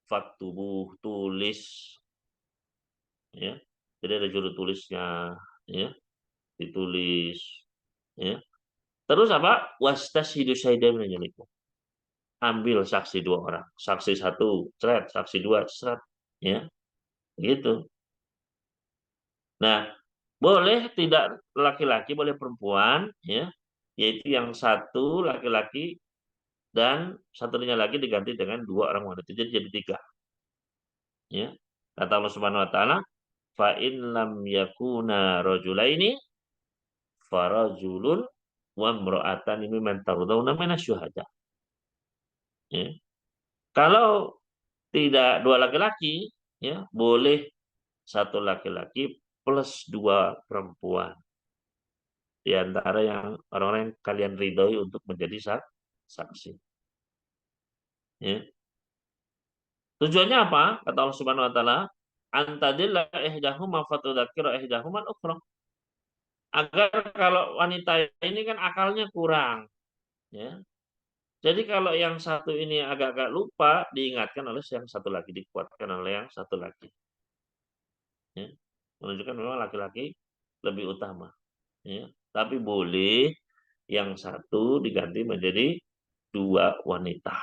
faktubuh, tulis, ya. Jadi ada juru tulisnya, ya, ditulis, ya. Terus apa? Wastashidu syahidain min rijalikum. Ambil saksi dua orang, saksi satu, seret, saksi dua, seret, ya, gitu. Nah, boleh tidak laki-laki, boleh perempuan, ya, yaitu yang satu laki-laki dan satunya lagi diganti dengan dua orang wanita. Jadi tiga. Ya. Kata Allah Subhanahu Wa Taala, fa in lam yakuna rajulaini farajulun wa imra'atan mimman tardawna minasyuhada. Ya. Kalau tidak dua laki-laki, ya, boleh satu laki-laki plus dua perempuan. Di antara yang orang-orang yang kalian ridhoi untuk menjadi saksi. Ya. Tujuannya apa? Kata Allah Subhanahu wa taala, antadilla ihdahuma fatudzakkira ihdahuma al-ukhra. Agar kalau wanita ini kan akalnya kurang, ya. Jadi kalau yang satu ini agak-agak lupa, diingatkan oleh yang satu lagi, dikuatkan oleh yang satu lagi. Ya. Menunjukkan memang laki-laki lebih utama. Ya. Tapi boleh yang satu diganti menjadi dua wanita.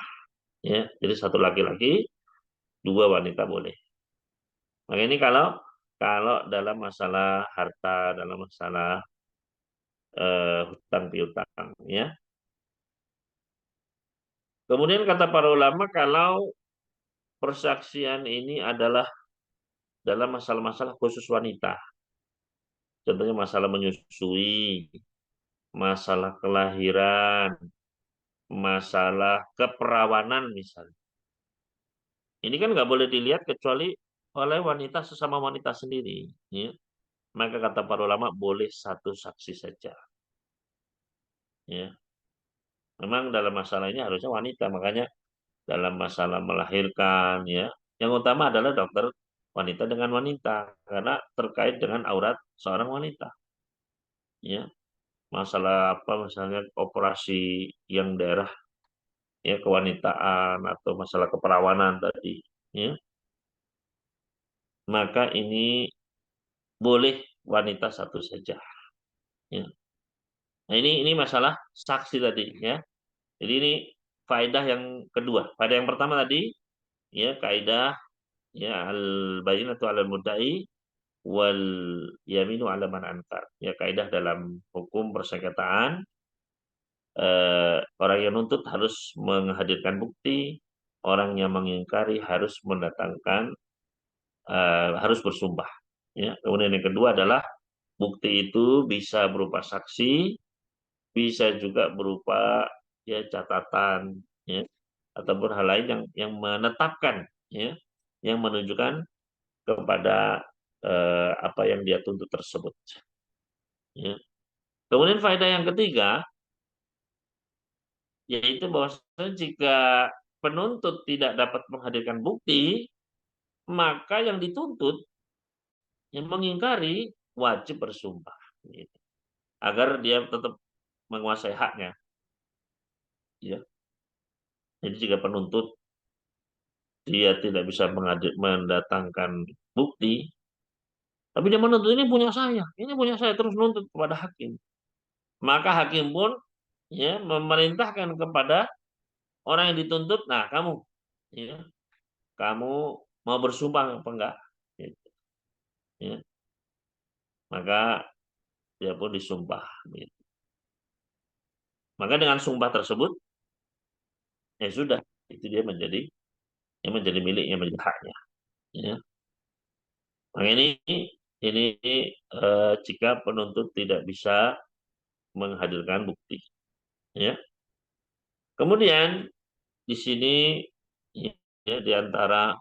Ya. Jadi satu laki-laki, dua wanita boleh. Maka ini kalau kalau dalam masalah harta, dalam masalah hutang piutang, ya. Kemudian kata para ulama kalau persaksian ini adalah dalam masalah-masalah khusus wanita. Contohnya masalah menyusui, masalah kelahiran, masalah keperawanan misalnya. Ini kan nggak boleh dilihat kecuali oleh wanita sesama wanita sendiri. Ya. Maka kata para ulama boleh satu saksi saja. Ya. Memang dalam masalah ini harusnya wanita, makanya dalam masalah melahirkan, ya, yang utama adalah dokter wanita dengan wanita karena terkait dengan aurat seorang wanita. Ya, masalah apa misalnya operasi yang daerah ya kewanitaan atau masalah keperawanan tadi, ya, maka ini boleh wanita satu saja. Ya. Nah ini masalah saksi tadi, ya. Jadi ini faedah yang kedua. Faedah yang pertama tadi, ya, kaidah, ya, al bayyinatu 'alal mudda'i wal yaminu 'ala man ankar. Ya, kaidah dalam hukum persengketaan, orang yang nuntut harus menghadirkan bukti, orang yang mengingkari harus mendatangkan harus bersumpah. Ya. Kemudian yang kedua adalah bukti itu bisa berupa saksi, bisa juga berupa ya catatan, ya, ataupun hal lain yang menetapkan, ya, yang menunjukkan kepada apa yang dia tuntut tersebut. Ya. Kemudian faedah yang ketiga yaitu bahwa jika penuntut tidak dapat menghadirkan bukti, maka yang dituntut yang mengingkari wajib bersumpah, gitu. Agar dia tetap menguasai haknya. Ya. Jadi jika penuntut dia tidak bisa mendatangkan bukti, tapi dia menuntut ini punya saya terus menuntut kepada hakim. Maka hakim pun ya memerintahkan kepada orang yang dituntut, nah kamu, ya, kamu mau bersumpah apa enggak? Gitu, ya. Maka dia pun disumpah. Gitu. Maka dengan sumpah tersebut, ya sudah, itu dia menjadi miliknya, menjadi haknya. Ya. Maka ini jika penuntut tidak bisa menghadirkan bukti. Ya. Kemudian di sini ya, di antara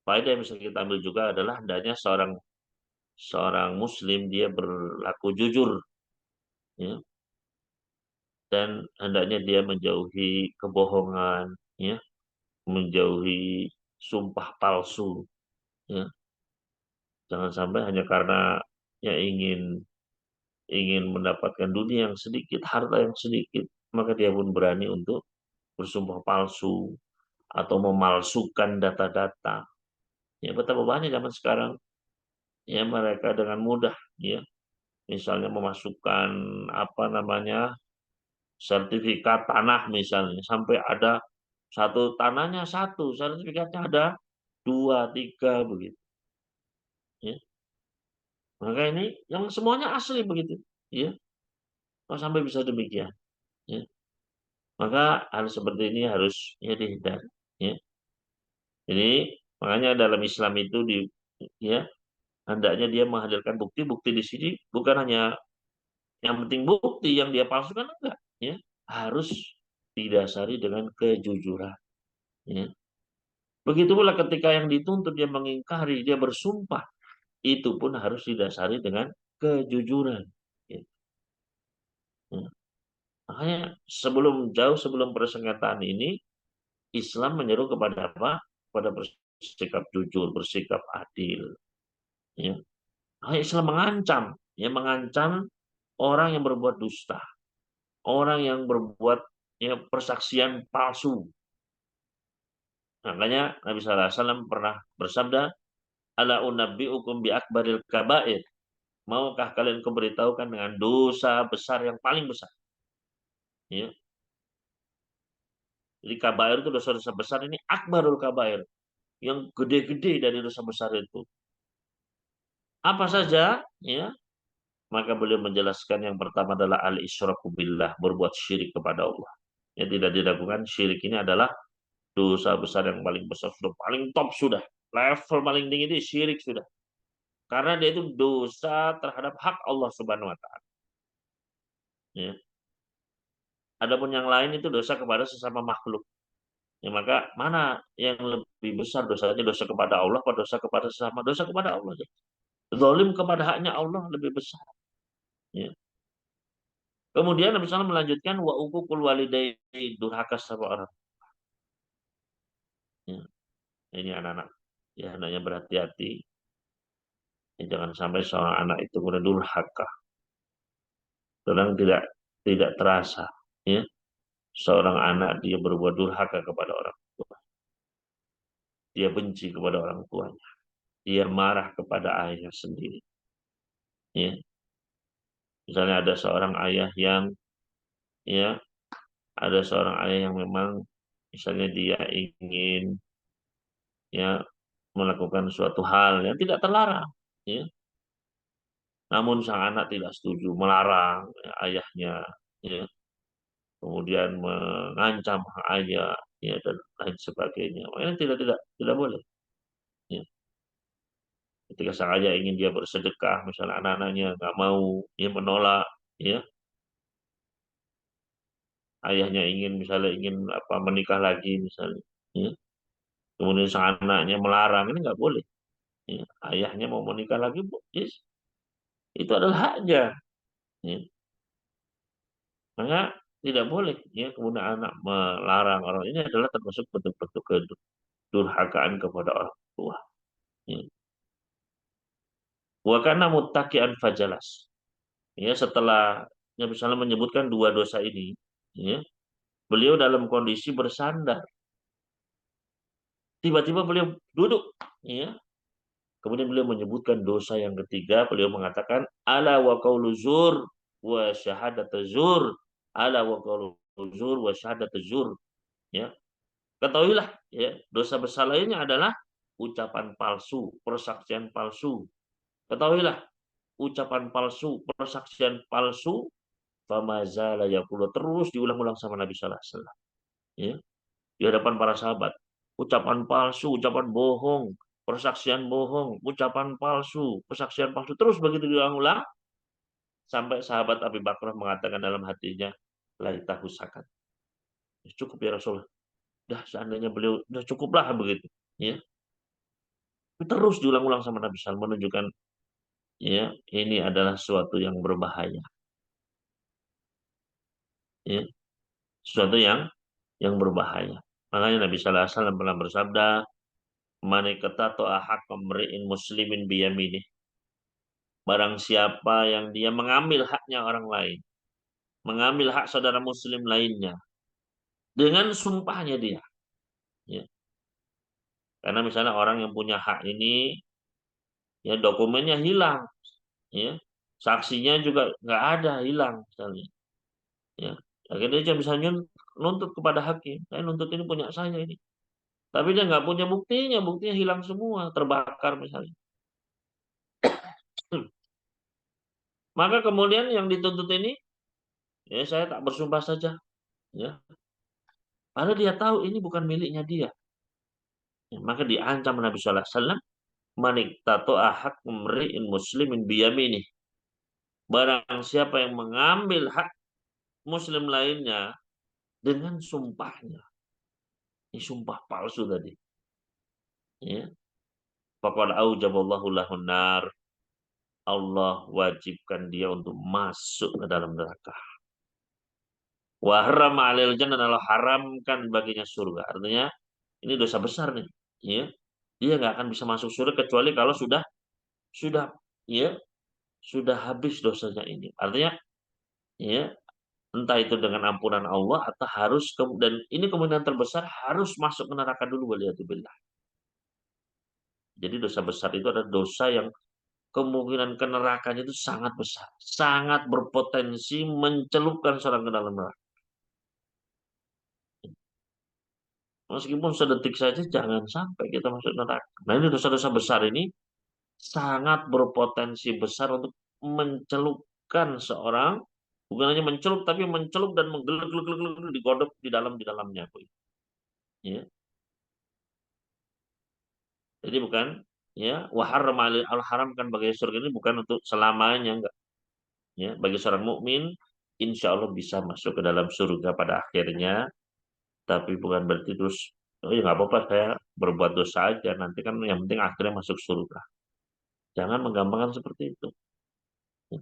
faedah yang bisa kita ambil juga adalah hendaknya seorang seorang Muslim dia berlaku jujur, ya, dan hendaknya dia menjauhi kebohongan, ya, menjauhi sumpah palsu, ya. Jangan sampai hanya karena ya ingin mendapatkan dunia yang sedikit, harta yang sedikit, maka dia pun berani untuk bersumpah palsu atau memalsukan data-data. Ya betapa banyak zaman sekarang ya mereka dengan mudah ya misalnya memasukkan apa namanya sertifikat tanah misalnya sampai ada satu tanahnya satu sertifikatnya ada dua tiga begitu ya. Maka ini yang semuanya asli begitu ya. Kalau sampai bisa demikian ya. Maka hal seperti ini harus ya dihindari ya. Jadi makanya dalam Islam itu ya hendaknya dia menghadirkan bukti-bukti di sini bukan hanya yang penting bukti yang dia palsukan enggak ya harus didasari dengan kejujuran ya. Begitu pula ketika yang dituntut dia mengingkari dia bersumpah itu pun harus didasari dengan kejujuran ya. Ya. Makanya jauh sebelum persengketaan ini Islam menyeru kepada apa? Kepada bersikap jujur, bersikap adil. Ya. Makanya Islam mengancam orang yang berbuat dusta, orang yang berbuat ya, persaksian palsu. Makanya Nabi Sallallahu Alaihi Wasallam pernah bersabda, "Ala unabbiukum bi akbaril kabair." Maukah kalian kuberitahukan dengan dosa besar yang paling besar? Ya. Jadi kabair itu dosa-dosa besar ini akbarul kabair, yang gede-gede dari dosa besar itu. Apa saja? Ya. Maka beliau menjelaskan yang pertama adalah al-isyraku billah, berbuat syirik kepada Allah. Yang tidak diragukan syirik ini adalah dosa besar yang paling besar, sudah paling top sudah. Level paling tinggi itu syirik sudah. Karena dia itu dosa terhadap hak Allah Subhanahu wa taala. Ya. Adapun yang lain itu dosa kepada sesama makhluk. Ya, maka mana yang lebih besar dosanya, dosa kepada Allah atau dosa kepada sesama? Dosa kepada Allah. Zalim kepada haknya Allah lebih besar. Ya. Kemudian Nabi SAW melanjutkan wa uququl walidaini, durhaka sama orang. Ya. Ini anak-anak ya hendaknya berhati-hati. Ya, jangan sampai seorang anak itu kemudian durhaka. Kadang tidak terasa. Ya. Seorang anak dia berbuat durhaka kepada orang tua. Dia benci kepada orang tuanya. Dia marah kepada ayahnya sendiri. Ya. Misalnya ada seorang ayah yang ya ada seorang ayah yang memang misalnya dia ingin ya melakukan suatu hal yang tidak terlarang ya. Namun sang anak tidak setuju, melarang ya, ayahnya ya. Kemudian mengancam ayah ya dan lain sebagainya. Makanya tidak boleh ya. Ketika sang ayah ingin dia bersedekah, misalnya anak-anaknya nggak mau, dia menolak, ya, ayahnya ingin misalnya ingin apa menikah lagi misalnya, ya. Kemudian sang anaknya melarang, ini nggak boleh. Ya. Ayahnya mau menikah lagi, yes, itu adalah haknya. Ya. Maka tidak boleh ya kemudian anak melarang orang ini adalah termasuk bentuk-bentuk kedurhakaan kepada orang tua. Ya. Wa kana muttaqian fajalas. Ya, setelah Nabi SAW menyebutkan dua dosa ini, ya, beliau dalam kondisi bersandar. Tiba-tiba beliau duduk, ya. Kemudian beliau menyebutkan dosa yang ketiga, beliau mengatakan ala wa qaulu zur wa syahadatu zur, ala wa qaulu zur wa syahadatu zur, ya. Ketahuilah, ya, dosa besar lainnya adalah ucapan palsu, persaksian palsu. Ketahuilah, ucapan palsu, persaksian palsu, famazala yaqulu, terus diulang-ulang sama Nabi sallallahu alaihi wasallam, ya, di hadapan para sahabat. Ucapan palsu, ucapan bohong, persaksian bohong, ucapan palsu, persaksian palsu, terus begitu diulang-ulang sampai sahabat Abi Bakar mengatakan dalam hatinya, laitahu sakat. Cukup ya Rasulullah. Dah seandainya beliau udah cukuplah begitu, ya. Terus diulang-ulang sama Nabi SAW menunjukkan ya ini adalah suatu yang berbahaya, ya, sesuatu yang berbahaya. Makanya Nabi Sallallahu Alaihi Wasallam pernah bersabda, "Manikata ahak pemberiin muslimin biyamini." Barang siapa yang dia mengambil haknya orang lain, mengambil hak saudara muslim lainnya dengan sumpahnya dia, ya. Karena misalnya orang yang punya hak ini, ya dokumennya hilang, ya, saksinya juga nggak ada, hilang misalnya, ya. Akhirnya dia bisa nuntut kepada hakim, saya nuntut ini punya saya ini. Tapi dia nggak punya buktinya, buktinya hilang semua, terbakar misalnya. Maka kemudian yang dituntut ini, ya saya tak bersumpah saja, ya. Padahal dia tahu ini bukan miliknya dia. Ya, maka diancam Nabi Sallallahu Alaihi Wasallam, manik tato ahak memriin muslimin biyamini. Barang siapa yang mengambil hak muslim lainnya dengan sumpahnya, ini sumpah palsu tadi, ya. Faqad aujaballahu lahun nar. Allah wajibkan dia untuk masuk ke dalam neraka. Wa haram 'alal jannah, dan Allah haramkan baginya surga. Artinya ini dosa besar nih, ya. Dia nggak akan bisa masuk surga kecuali kalau sudah ya sudah habis dosanya ini. Artinya ya entah itu dengan ampunan Allah atau harus dan ini kemungkinan terbesar harus masuk ke neraka dulu, waliyadzubillah. Jadi dosa besar itu adalah dosa yang kemungkinan ke nerakanya itu sangat besar, sangat berpotensi mencelupkan seorang ke dalam neraka. Meskipun sedetik saja jangan sampai kita masuk neraka. Nah, ini dosa-dosa besar ini sangat berpotensi besar untuk mencelupkan seorang, bukan hanya mencelup tapi mencelup dan menggelek-gelek digodok di dalamnya, Bu. Ya. Jadi bukan ya al haramkan bagi surga ini bukan untuk selamanya, enggak. Ya, bagi seorang mukmin insya Allah bisa masuk ke dalam surga pada akhirnya, tapi bukan berarti terus oh ya nggak apa-apa saya berbuat dosa aja nanti kan yang penting akhirnya masuk surga. Jangan menggampangkan seperti itu. Ya.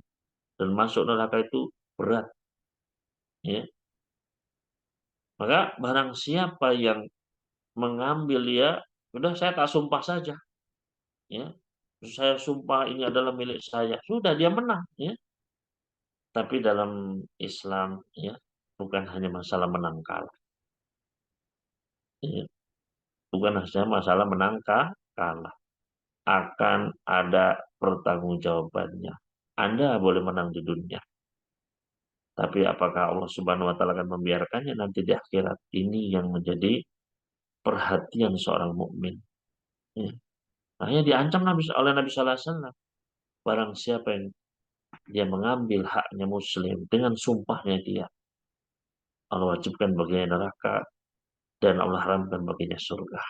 Dan masuk neraka itu berat, ya. Maka barang siapa yang mengambil ya, udah saya tak sumpah saja, ya. Saya sumpah ini adalah milik saya. Sudah dia menang, ya. Tapi dalam Islam, ya, bukan hanya masalah menang kalah, ya. Bukan hanya masalah menang kalah. Akan ada pertanggungjawabannya. Anda boleh menang di dunia, tapi apakah Allah Subhanahu wa taala akan membiarkannya nanti di akhirat? Ini yang menjadi perhatian seorang mukmin. Ya. Makanya diancam oleh Nabi Sallallahu Alaihi Wasallam. Barang siapa yang dia mengambil haknya Muslim dengan sumpahnya dia, Allah wajibkan baginya neraka dan Allah haramkan baginya surga.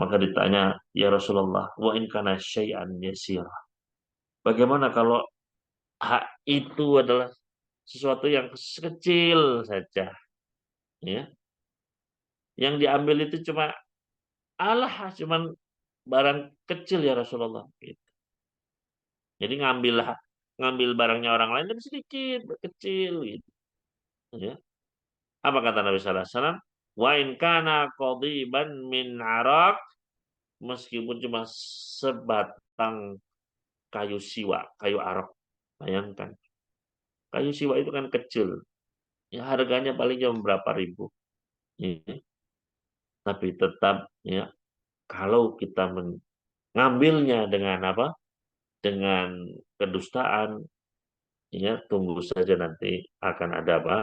Maka ditanya, ya Rasulullah, wa in kana syai'an yasir. Bagaimana kalau hak itu adalah sesuatu yang kecil saja, ya. Yang diambil itu cuma alah, cuman barang kecil ya Rasulullah. Gitu. Jadi ngambil barangnya orang lain kan sedikit, kecil gitu. Ya. Apa kata Nabi Sallallahu Alaihi Wasallam? Wa in kana qadiban min arak, meskipun cuma sebatang kayu siwa, kayu arak. Bayangkan, kayu siwa itu kan kecil. Ya harganya paling cuma berapa ribu. Ya. Tapi tetap ya kalau kita mengambilnya dengan apa? Dengan kedustaan, ya tunggu saja nanti akan ada apa?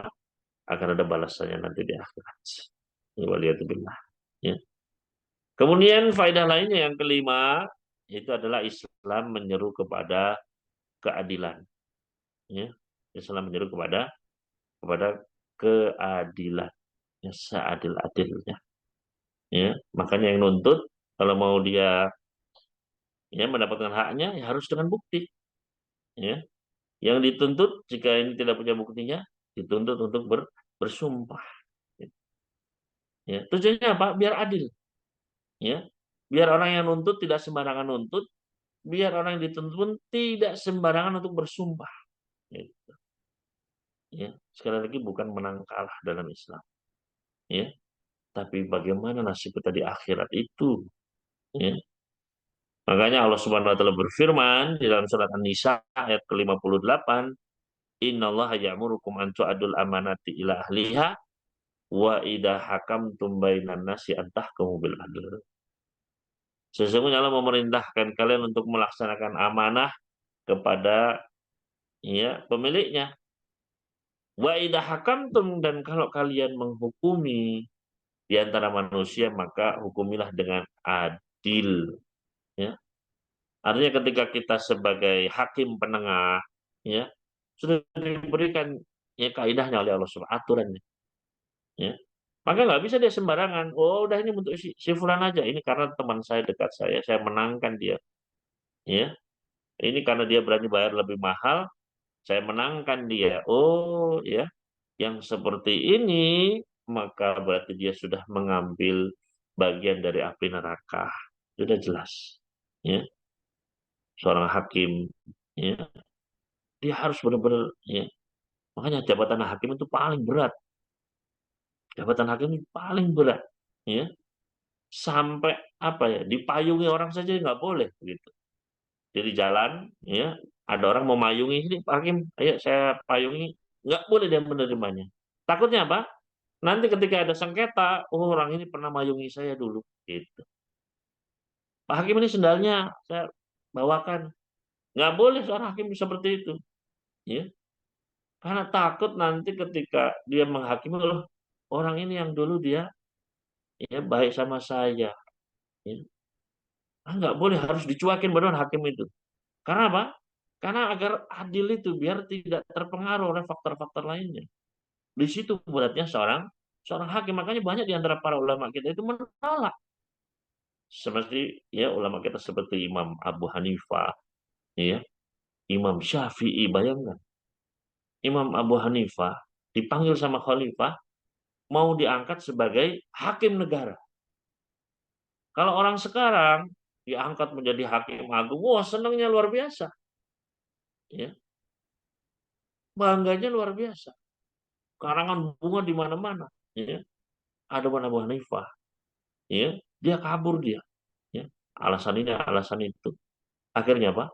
Akan ada balasannya nanti di akhirat. Ya, waliyatubillah. Ya. Kemudian faedah lainnya yang kelima itu adalah Islam menyeru kepada keadilan. Ya. Islam menyeru kepada keadilan, ya, seadil-adilnya. Ya. Makanya yang nuntut kalau mau dia ya mendapatkan haknya ya harus dengan bukti. Ya. Yang dituntut jika ini tidak punya buktinya dituntut untuk bersumpah. Ya. Tujuannya apa? Biar adil. Ya. Biar orang yang nuntut tidak sembarangan nuntut, biar orang yang dituntut pun tidak sembarangan untuk bersumpah. Gitu. Ya. Sekali lagi bukan menang kalah dalam Islam. Ya. Tapi bagaimana nasib kita di akhirat itu. Ya. Makanya Allah Subhanahu wa taala berfirman di dalam surat An-Nisa ayat ke-58, "Innallaha ya'murukum an tu'adul amanati ila ahliha wa idha hakamtum bainan nasi an tahkumu bil adl." Sesungguhnya Allah memerintahkan kalian untuk melaksanakan amanah kepada ya pemiliknya. Wa idha hakamtum, dan kalau kalian menghukumi di antara manusia maka hukumilah dengan adil. Ya. Artinya ketika kita sebagai hakim penengah, ya sudah diberikan ya kaidahnya oleh Allah Subhanahu aturannya. Ya. Maka nggak bisa dia sembarangan. Oh, udah ini untuk si Fulan aja. Ini karena teman saya dekat saya menangkan dia. Ya, ini karena dia berani bayar lebih mahal, saya menangkan dia. Oh, ya, yang seperti ini maka berarti dia sudah mengambil bagian dari api neraka. Sudah jelas. Ya, seorang hakim, ya, dia harus benar-benar, ya. Makanya jabatan hakim itu paling berat. Jabatan hakim itu paling berat. Ya, sampai apa ya dipayungi orang saja nggak boleh gitu. Jadi jalan, ya ada orang mau mayungi ini Pak Hakim, ayo saya payungi, nggak boleh dia menerimanya. Takutnya apa? Nanti ketika ada sengketa, oh orang ini pernah mayungi saya dulu, gitu. Pak Hakim ini sendalnya saya bawakan, nggak boleh seorang hakim seperti itu, ya. Karena takut nanti ketika dia menghakimi, loh orang ini yang dulu dia ya baik sama saya, ya. Nggak boleh, harus dicuekin benar hakim itu. Karena apa? Karena agar adil itu biar tidak terpengaruh oleh faktor-faktor lainnya. Di situ beratnya seorang seorang hakim. Makanya banyak di antara para ulama kita itu menolak. Seperti ya ulama kita seperti Imam Abu Hanifah, ya, Imam Syafi'i, bayangkan. Imam Abu Hanifah dipanggil sama khalifah mau diangkat sebagai hakim negara. Kalau orang sekarang diangkat menjadi hakim agung, wah senangnya luar biasa, ya, bangganya luar biasa. Karangan bunga di mana-mana, ya. Ada Abu Hanifah, ya, dia kabur dia, ya. Alasan ini, alasan itu. Akhirnya apa?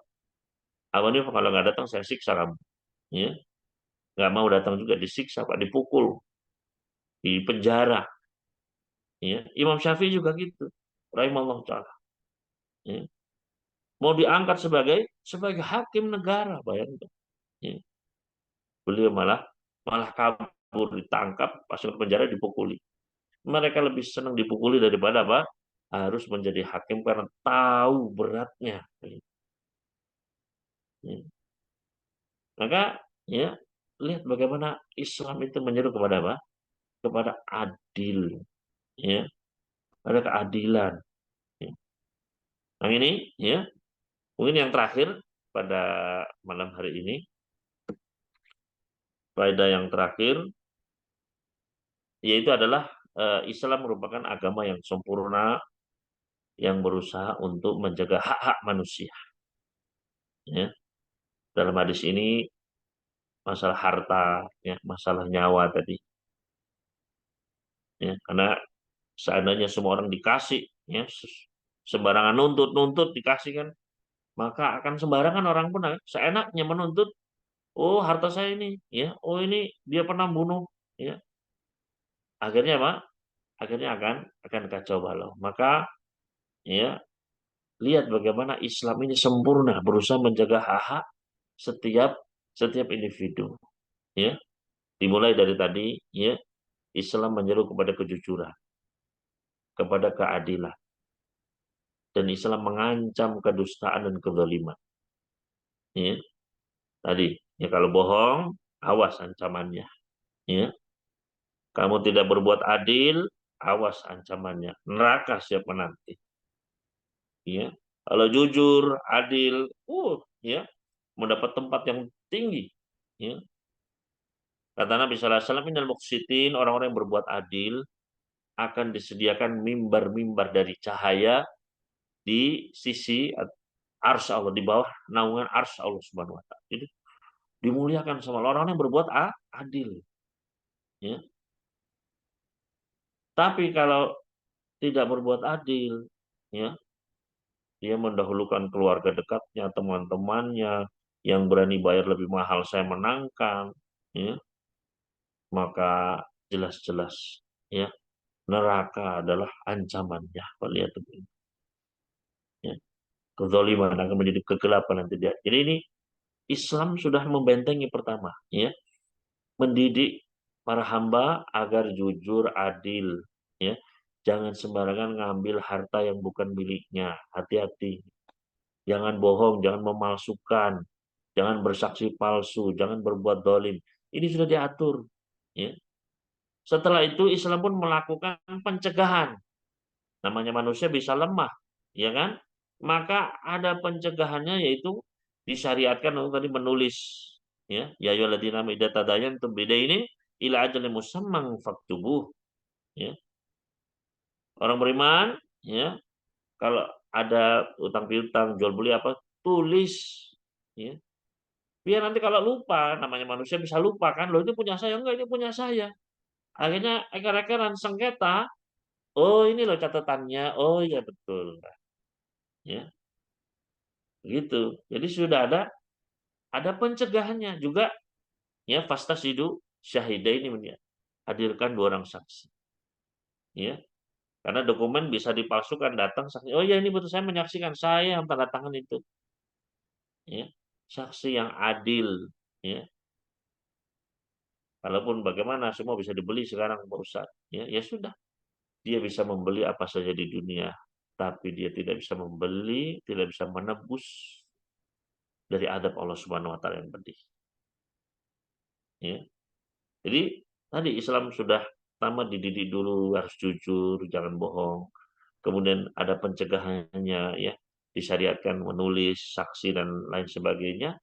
Abu Hanifah kalau nggak datang saya siksa kamu, ya. Nggak mau datang juga disiksa, Pak, dipukul, di penjara, ya. Imam Syafi'i juga gitu, rahimahullah taala, ya. Mau diangkat sebagai sebagai hakim negara, bayangkan, ya. Beliau malah malah kabur, ditangkap, masuk ke penjara, dipukuli. Mereka lebih senang dipukuli daripada apa? Harus menjadi hakim karena tahu beratnya. Ya. Maka ya lihat bagaimana Islam itu menyeru kepada apa? Kepada adil, ya, pada keadilan. Nah ini ya, mungkin yang terakhir pada malam hari ini, faedah yang terakhir yaitu adalah Islam merupakan agama yang sempurna yang berusaha untuk menjaga hak-hak manusia. Ya. Dalam hadis ini masalah harta, ya, masalah nyawa tadi, ya, karena seandainya semua orang dikasih, ya, sembarangan nuntut dikasih kan, maka akan sembarangan orang pun seenaknya menuntut. Oh harta saya ini, ya, oh ini dia pernah bunuh, ya, akhirnya apa? Akhirnya akan kacau balau. Maka ya lihat bagaimana Islam ini sempurna berusaha menjaga hak-hak setiap setiap individu, ya. Dimulai dari tadi, ya, Islam menyeru kepada kejujuran, kepada keadilan, dan Islam mengancam kedustaan dan kezaliman. Ya, tadi, ya kalau bohong, awas ancamannya. Ya, kamu tidak berbuat adil, awas ancamannya. Neraka siap menanti. Ya, kalau jujur, adil, ya, mendapat tempat yang tinggi. Ya, kata Nabi Sallallahu Alaihi Wasallam, "Innal muqsitin", orang-orang yang berbuat adil akan disediakan mimbar-mimbar dari cahaya di sisi arsy Allah, di bawah naungan arsy Allah Subhanahu wa taala. Jadi dimuliakan sama orang yang berbuat adil, ya. Tapi kalau tidak berbuat adil, ya, dia mendahulukan keluarga dekatnya, teman-temannya, yang berani bayar lebih mahal saya menangkan, ya, maka jelas-jelas, ya, neraka adalah ancamannya. Lihat, ya. Kezaliman akan menjadi kegelapan nanti dia. Jadi ini Islam sudah membentengi pertama, ya, mendidik para hamba agar jujur, adil, ya. Jangan sembarangan ngambil harta yang bukan miliknya. Hati-hati. Jangan bohong, jangan memalsukan, jangan bersaksi palsu, jangan berbuat dolim. Ini sudah diatur. Ya. Setelah itu Islam pun melakukan pencegahan. Namanya manusia bisa lemah, ya kan? Maka ada pencegahannya yaitu disyariatkan untuk tadi menulis, ya, ya ayyuhalladzina amanu idza tadayantum bidainin ila ajalin musamman faktubuh, ya. Orang beriman, ya, kalau ada utang piutang, jual beli apa, tulis, ya. Biar nanti kalau lupa, namanya manusia bisa lupa kan, loh ini punya saya, enggak ini punya saya. Akhirnya ekar-ekaran sengketa, oh ini loh catatannya, oh iya betul. Ya, gitu. Jadi sudah ada pencegahannya juga, ya, fastasidu syahidaini ini, hadirkan dua orang saksi. Ya, karena dokumen bisa dipalsukan, datang saksi, oh ya ini betul saya menyaksikan, saya yang tanda tangan itu. Ya, saksi yang adil, ya. Walaupun bagaimana semua bisa dibeli sekarang Pak Ustadz. Ya, ya sudah. Dia bisa membeli apa saja di dunia, tapi dia tidak bisa membeli, tidak bisa menebus dari adab Allah Subhanahu wa taala yang pedih. Ya. Jadi tadi Islam sudah pertama dididik dulu harus jujur, jangan bohong. Kemudian ada pencegahannya, ya, disyariatkan menulis, saksi dan lain sebagainya.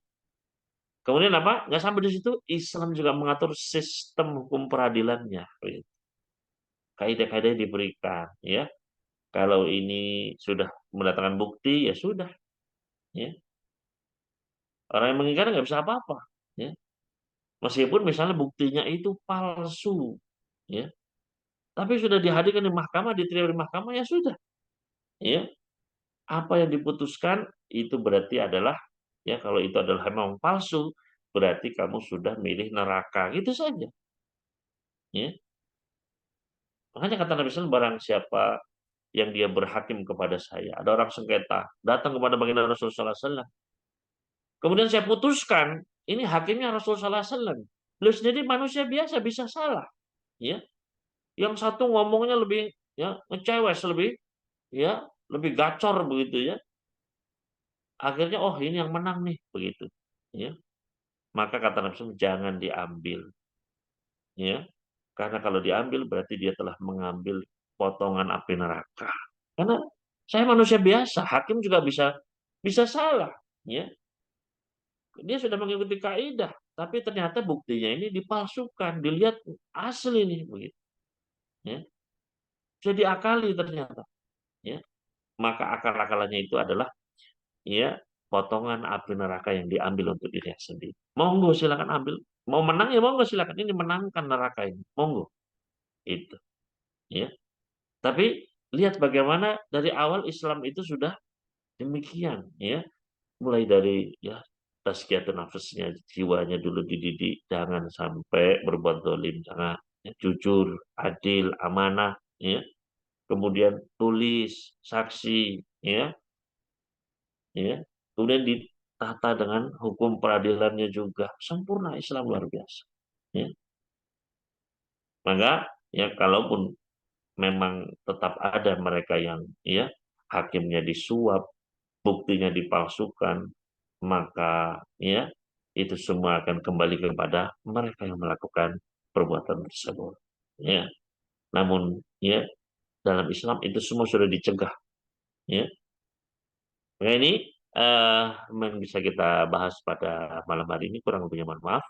Kemudian apa? Nggak sampai di situ, Islam juga mengatur sistem hukum peradilannya. Kaidah-kaidah diberikan, ya. Kalau ini sudah mendatangkan bukti, ya sudah, ya. Orang yang mengingkar nggak bisa apa-apa, ya. Meskipun misalnya buktinya itu palsu, ya. Tapi sudah dihadirkan di mahkamah, diterima di mahkamah, ya sudah, ya. Apa yang diputuskan itu berarti adalah, ya, kalau itu adalah memang palsu, berarti kamu sudah milih neraka, gitu saja, ya. Makanya kata Nabi SAW, barang siapa yang dia berhakim kepada saya, ada orang sengketa, datang kepada baginda Rasulullah SAW, kemudian saya putuskan, ini hakimnya Rasulullah SAW. Beliau sendiri manusia biasa, bisa salah. Ya, yang satu ngomongnya lebih, ya, ngecewes lebih, ya, lebih gacor begitu, ya. Akhirnya oh ini yang menang nih begitu. Ya, maka kata Nabi SAW, jangan diambil. Ya, karena kalau diambil berarti dia telah mengambil potongan api neraka. Karena Saya manusia biasa, hakim juga bisa bisa salah, ya. Dia sudah mengikuti kaidah, tapi ternyata buktinya ini dipalsukan, dilihat asli ini begitu, ya. Bisa diakali ternyata, ya. Maka akal-akalannya itu adalah, ya, potongan api neraka yang diambil untuk dirinya sendiri. Monggo silakan ambil. Mau menang ya monggo silakan. Ini menangkan neraka ini. Monggo. Itu, ya. Tapi lihat bagaimana dari awal Islam itu sudah demikian, ya. Mulai dari, ya, tazkiyatun nafsnya, jiwanya dulu dididik, jangan sampai berbuat zalim, jangan, ya, jujur, adil, amanah, ya. Kemudian tulis, saksi, ya, ya. Kemudian ditata dengan hukum peradilannya juga sempurna, Islam luar biasa, ya. Maka, ya, kalaupun memang tetap ada mereka yang, ya, hakimnya disuap, buktinya dipalsukan, maka, ya, itu semua akan kembali kepada mereka yang melakukan perbuatan tersebut, ya. Namun, ya, dalam Islam itu semua sudah dicegah, ya. Nah, ini yang bisa kita bahas pada malam hari ini, kurang lebihnya mohon maaf.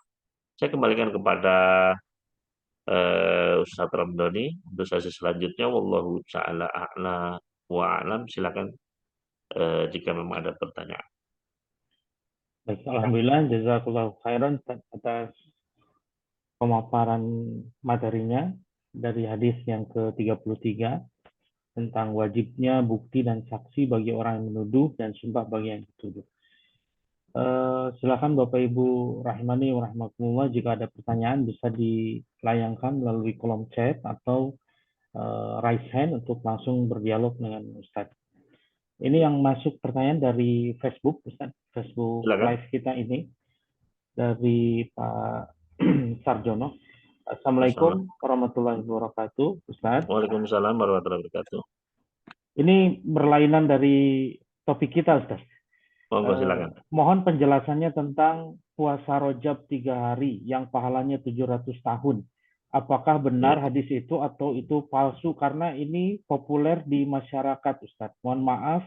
Saya kembalikan kepada Ustadz Ramdhani untuk sesi selanjutnya. Wallahu ta'ala a'la wa a'lam. Silakan jika memang ada pertanyaan. Baik, alhamdulillah, jazakallahu khairan atas pemaparan materinya dari hadis yang ke-33 tentang wajibnya bukti dan saksi bagi orang yang menuduh dan sumpah bagi yang dituduh. Silakan Bapak Ibu rahimani wa rahimakumullah, jika ada pertanyaan bisa dilayangkan melalui kolom chat atau raise hand untuk langsung berdialog dengan Ustadz. Ini yang masuk pertanyaan dari Facebook, Ustadz, Facebook Silakan. live kita ini dari Pak Sarjono. Assalamualaikum warahmatullahi wabarakatuh, Ustadz. Waalaikumsalam warahmatullahi wabarakatuh. Ini berlainan dari topik kita, Ustadz. Monggo silakan. Mohon penjelasannya tentang puasa Rajab 3 hari yang pahalanya 700 tahun. Apakah benar Ya. hadis itu atau itu palsu? Karena ini populer di masyarakat, Ustadz. Mohon maaf,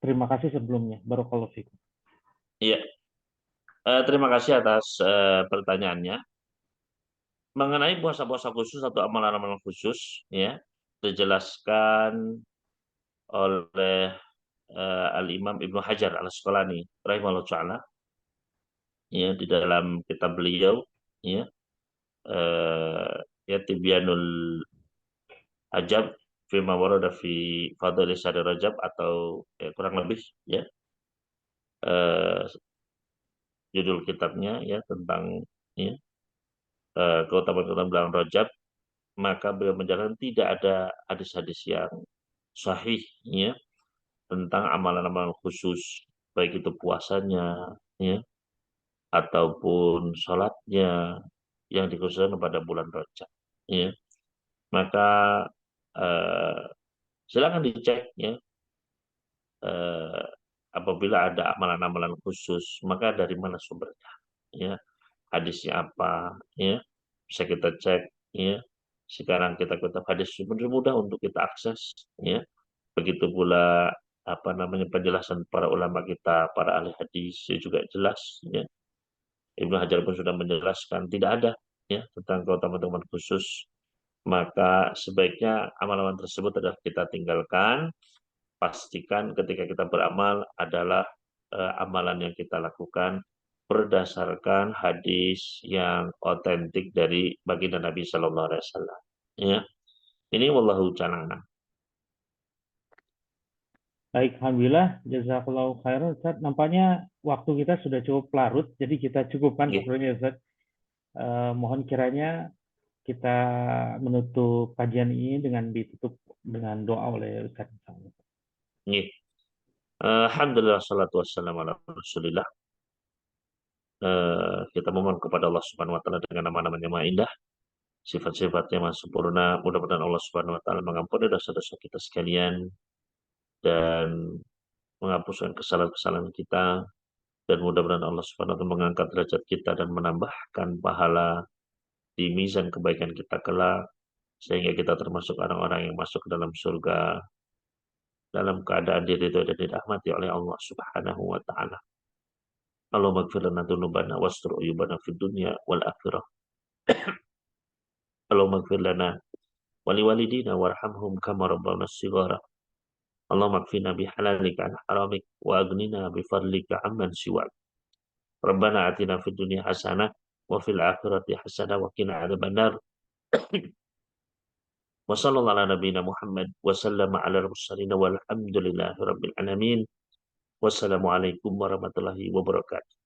terima kasih sebelumnya. Barakallahu fikum. Iya. Terima kasih atas pertanyaannya. Mengenai puasa-puasa khusus atau amalan-amalan khusus, ya, dijelaskan oleh Al-Imam Ibnu Hajar Al-Asqalani rahimahullah taala, ya, di dalam kitab beliau, ya, eh, ya, Tibyanul Ajab fi ma warada fi fadhili syahr Rajab, atau, ya, kurang lebih, ya, eh, judul kitabnya, ya, tentang, ya, keutamaan-keutamaan bulan Rajab. Maka beliau menjelaskan tidak ada hadis-hadis yang sahih, ya, tentang amalan-amalan khusus, baik itu puasanya, ya, ataupun sholatnya yang dikhususkan pada bulan Rajab, ya. Maka eh, silakan dicek, ya, eh, apabila ada amalan-amalan khusus, maka dari mana sumbernya, ya, hadisnya apa, ya, bisa kita cek, ya. Sekarang kita kutip hadis benar mudah untuk kita akses, ya. Begitu pula apa namanya penjelasan para ulama kita, para ahli hadis, ya, juga jelas, ya. Ibnu Hajar pun sudah menjelaskan tidak ada, ya, tentang keutamaan khusus. Maka sebaiknya amalan tersebut adalah kita tinggalkan. Pastikan ketika kita beramal adalah amalan yang kita lakukan berdasarkan hadis yang otentik dari baginda Nabi Shallallahu Alaihi Wasallam. Ya, ini wallahu ta'ala. Baik, alhamdulillah, jazakallahu khairan, Ustaz. Nampaknya waktu kita sudah cukup larut, jadi kita cukupkan Nggih, ngobrolnya, Ustaz. Mohon kiranya kita menutup kajian ini dengan ditutup dengan doa oleh Ustaz. nggih. Alhamdulillah salatu wassalamu ala Rasulillah. Kita memohon kepada Allah Subhanahu wa taala dengan nama-namanya yang maha indah, sifat-sifatnya maha sempurna. Mudah-mudahan Allah Subhanahu wa taala mengampuni dosa-dosa kita sekalian dan menghapuskan kesalahan-kesalahan kita, dan mudah-mudahan Allah Subhanahu wa taala mengangkat derajat kita dan menambahkan pahala di mizan kebaikan kita kelak, sehingga kita termasuk orang-orang yang masuk ke dalam surga dalam keadaan diridhoi dan dirahmati oleh Allah Subhanahu wa taala. Allahumma ighfir lana dzunubana wastur uyubana fid dunya wal akhirah. Allahumma ighfir lana wa liwalidina warhamhum kama rabbawna shighara. Allahumma kfina bihalalika an haramik wa aghnina bifadlika amman siwak. Rabbana atina fid dunya hasanah wa fil akhirati hasanah wa qina adzabannar. Wa sallallahu ala nabiyyina Muhammad wa sallama ala mursalin walhamdulillahi rabbil alamin. Wassalamualaikum warahmatullahi wabarakatuh.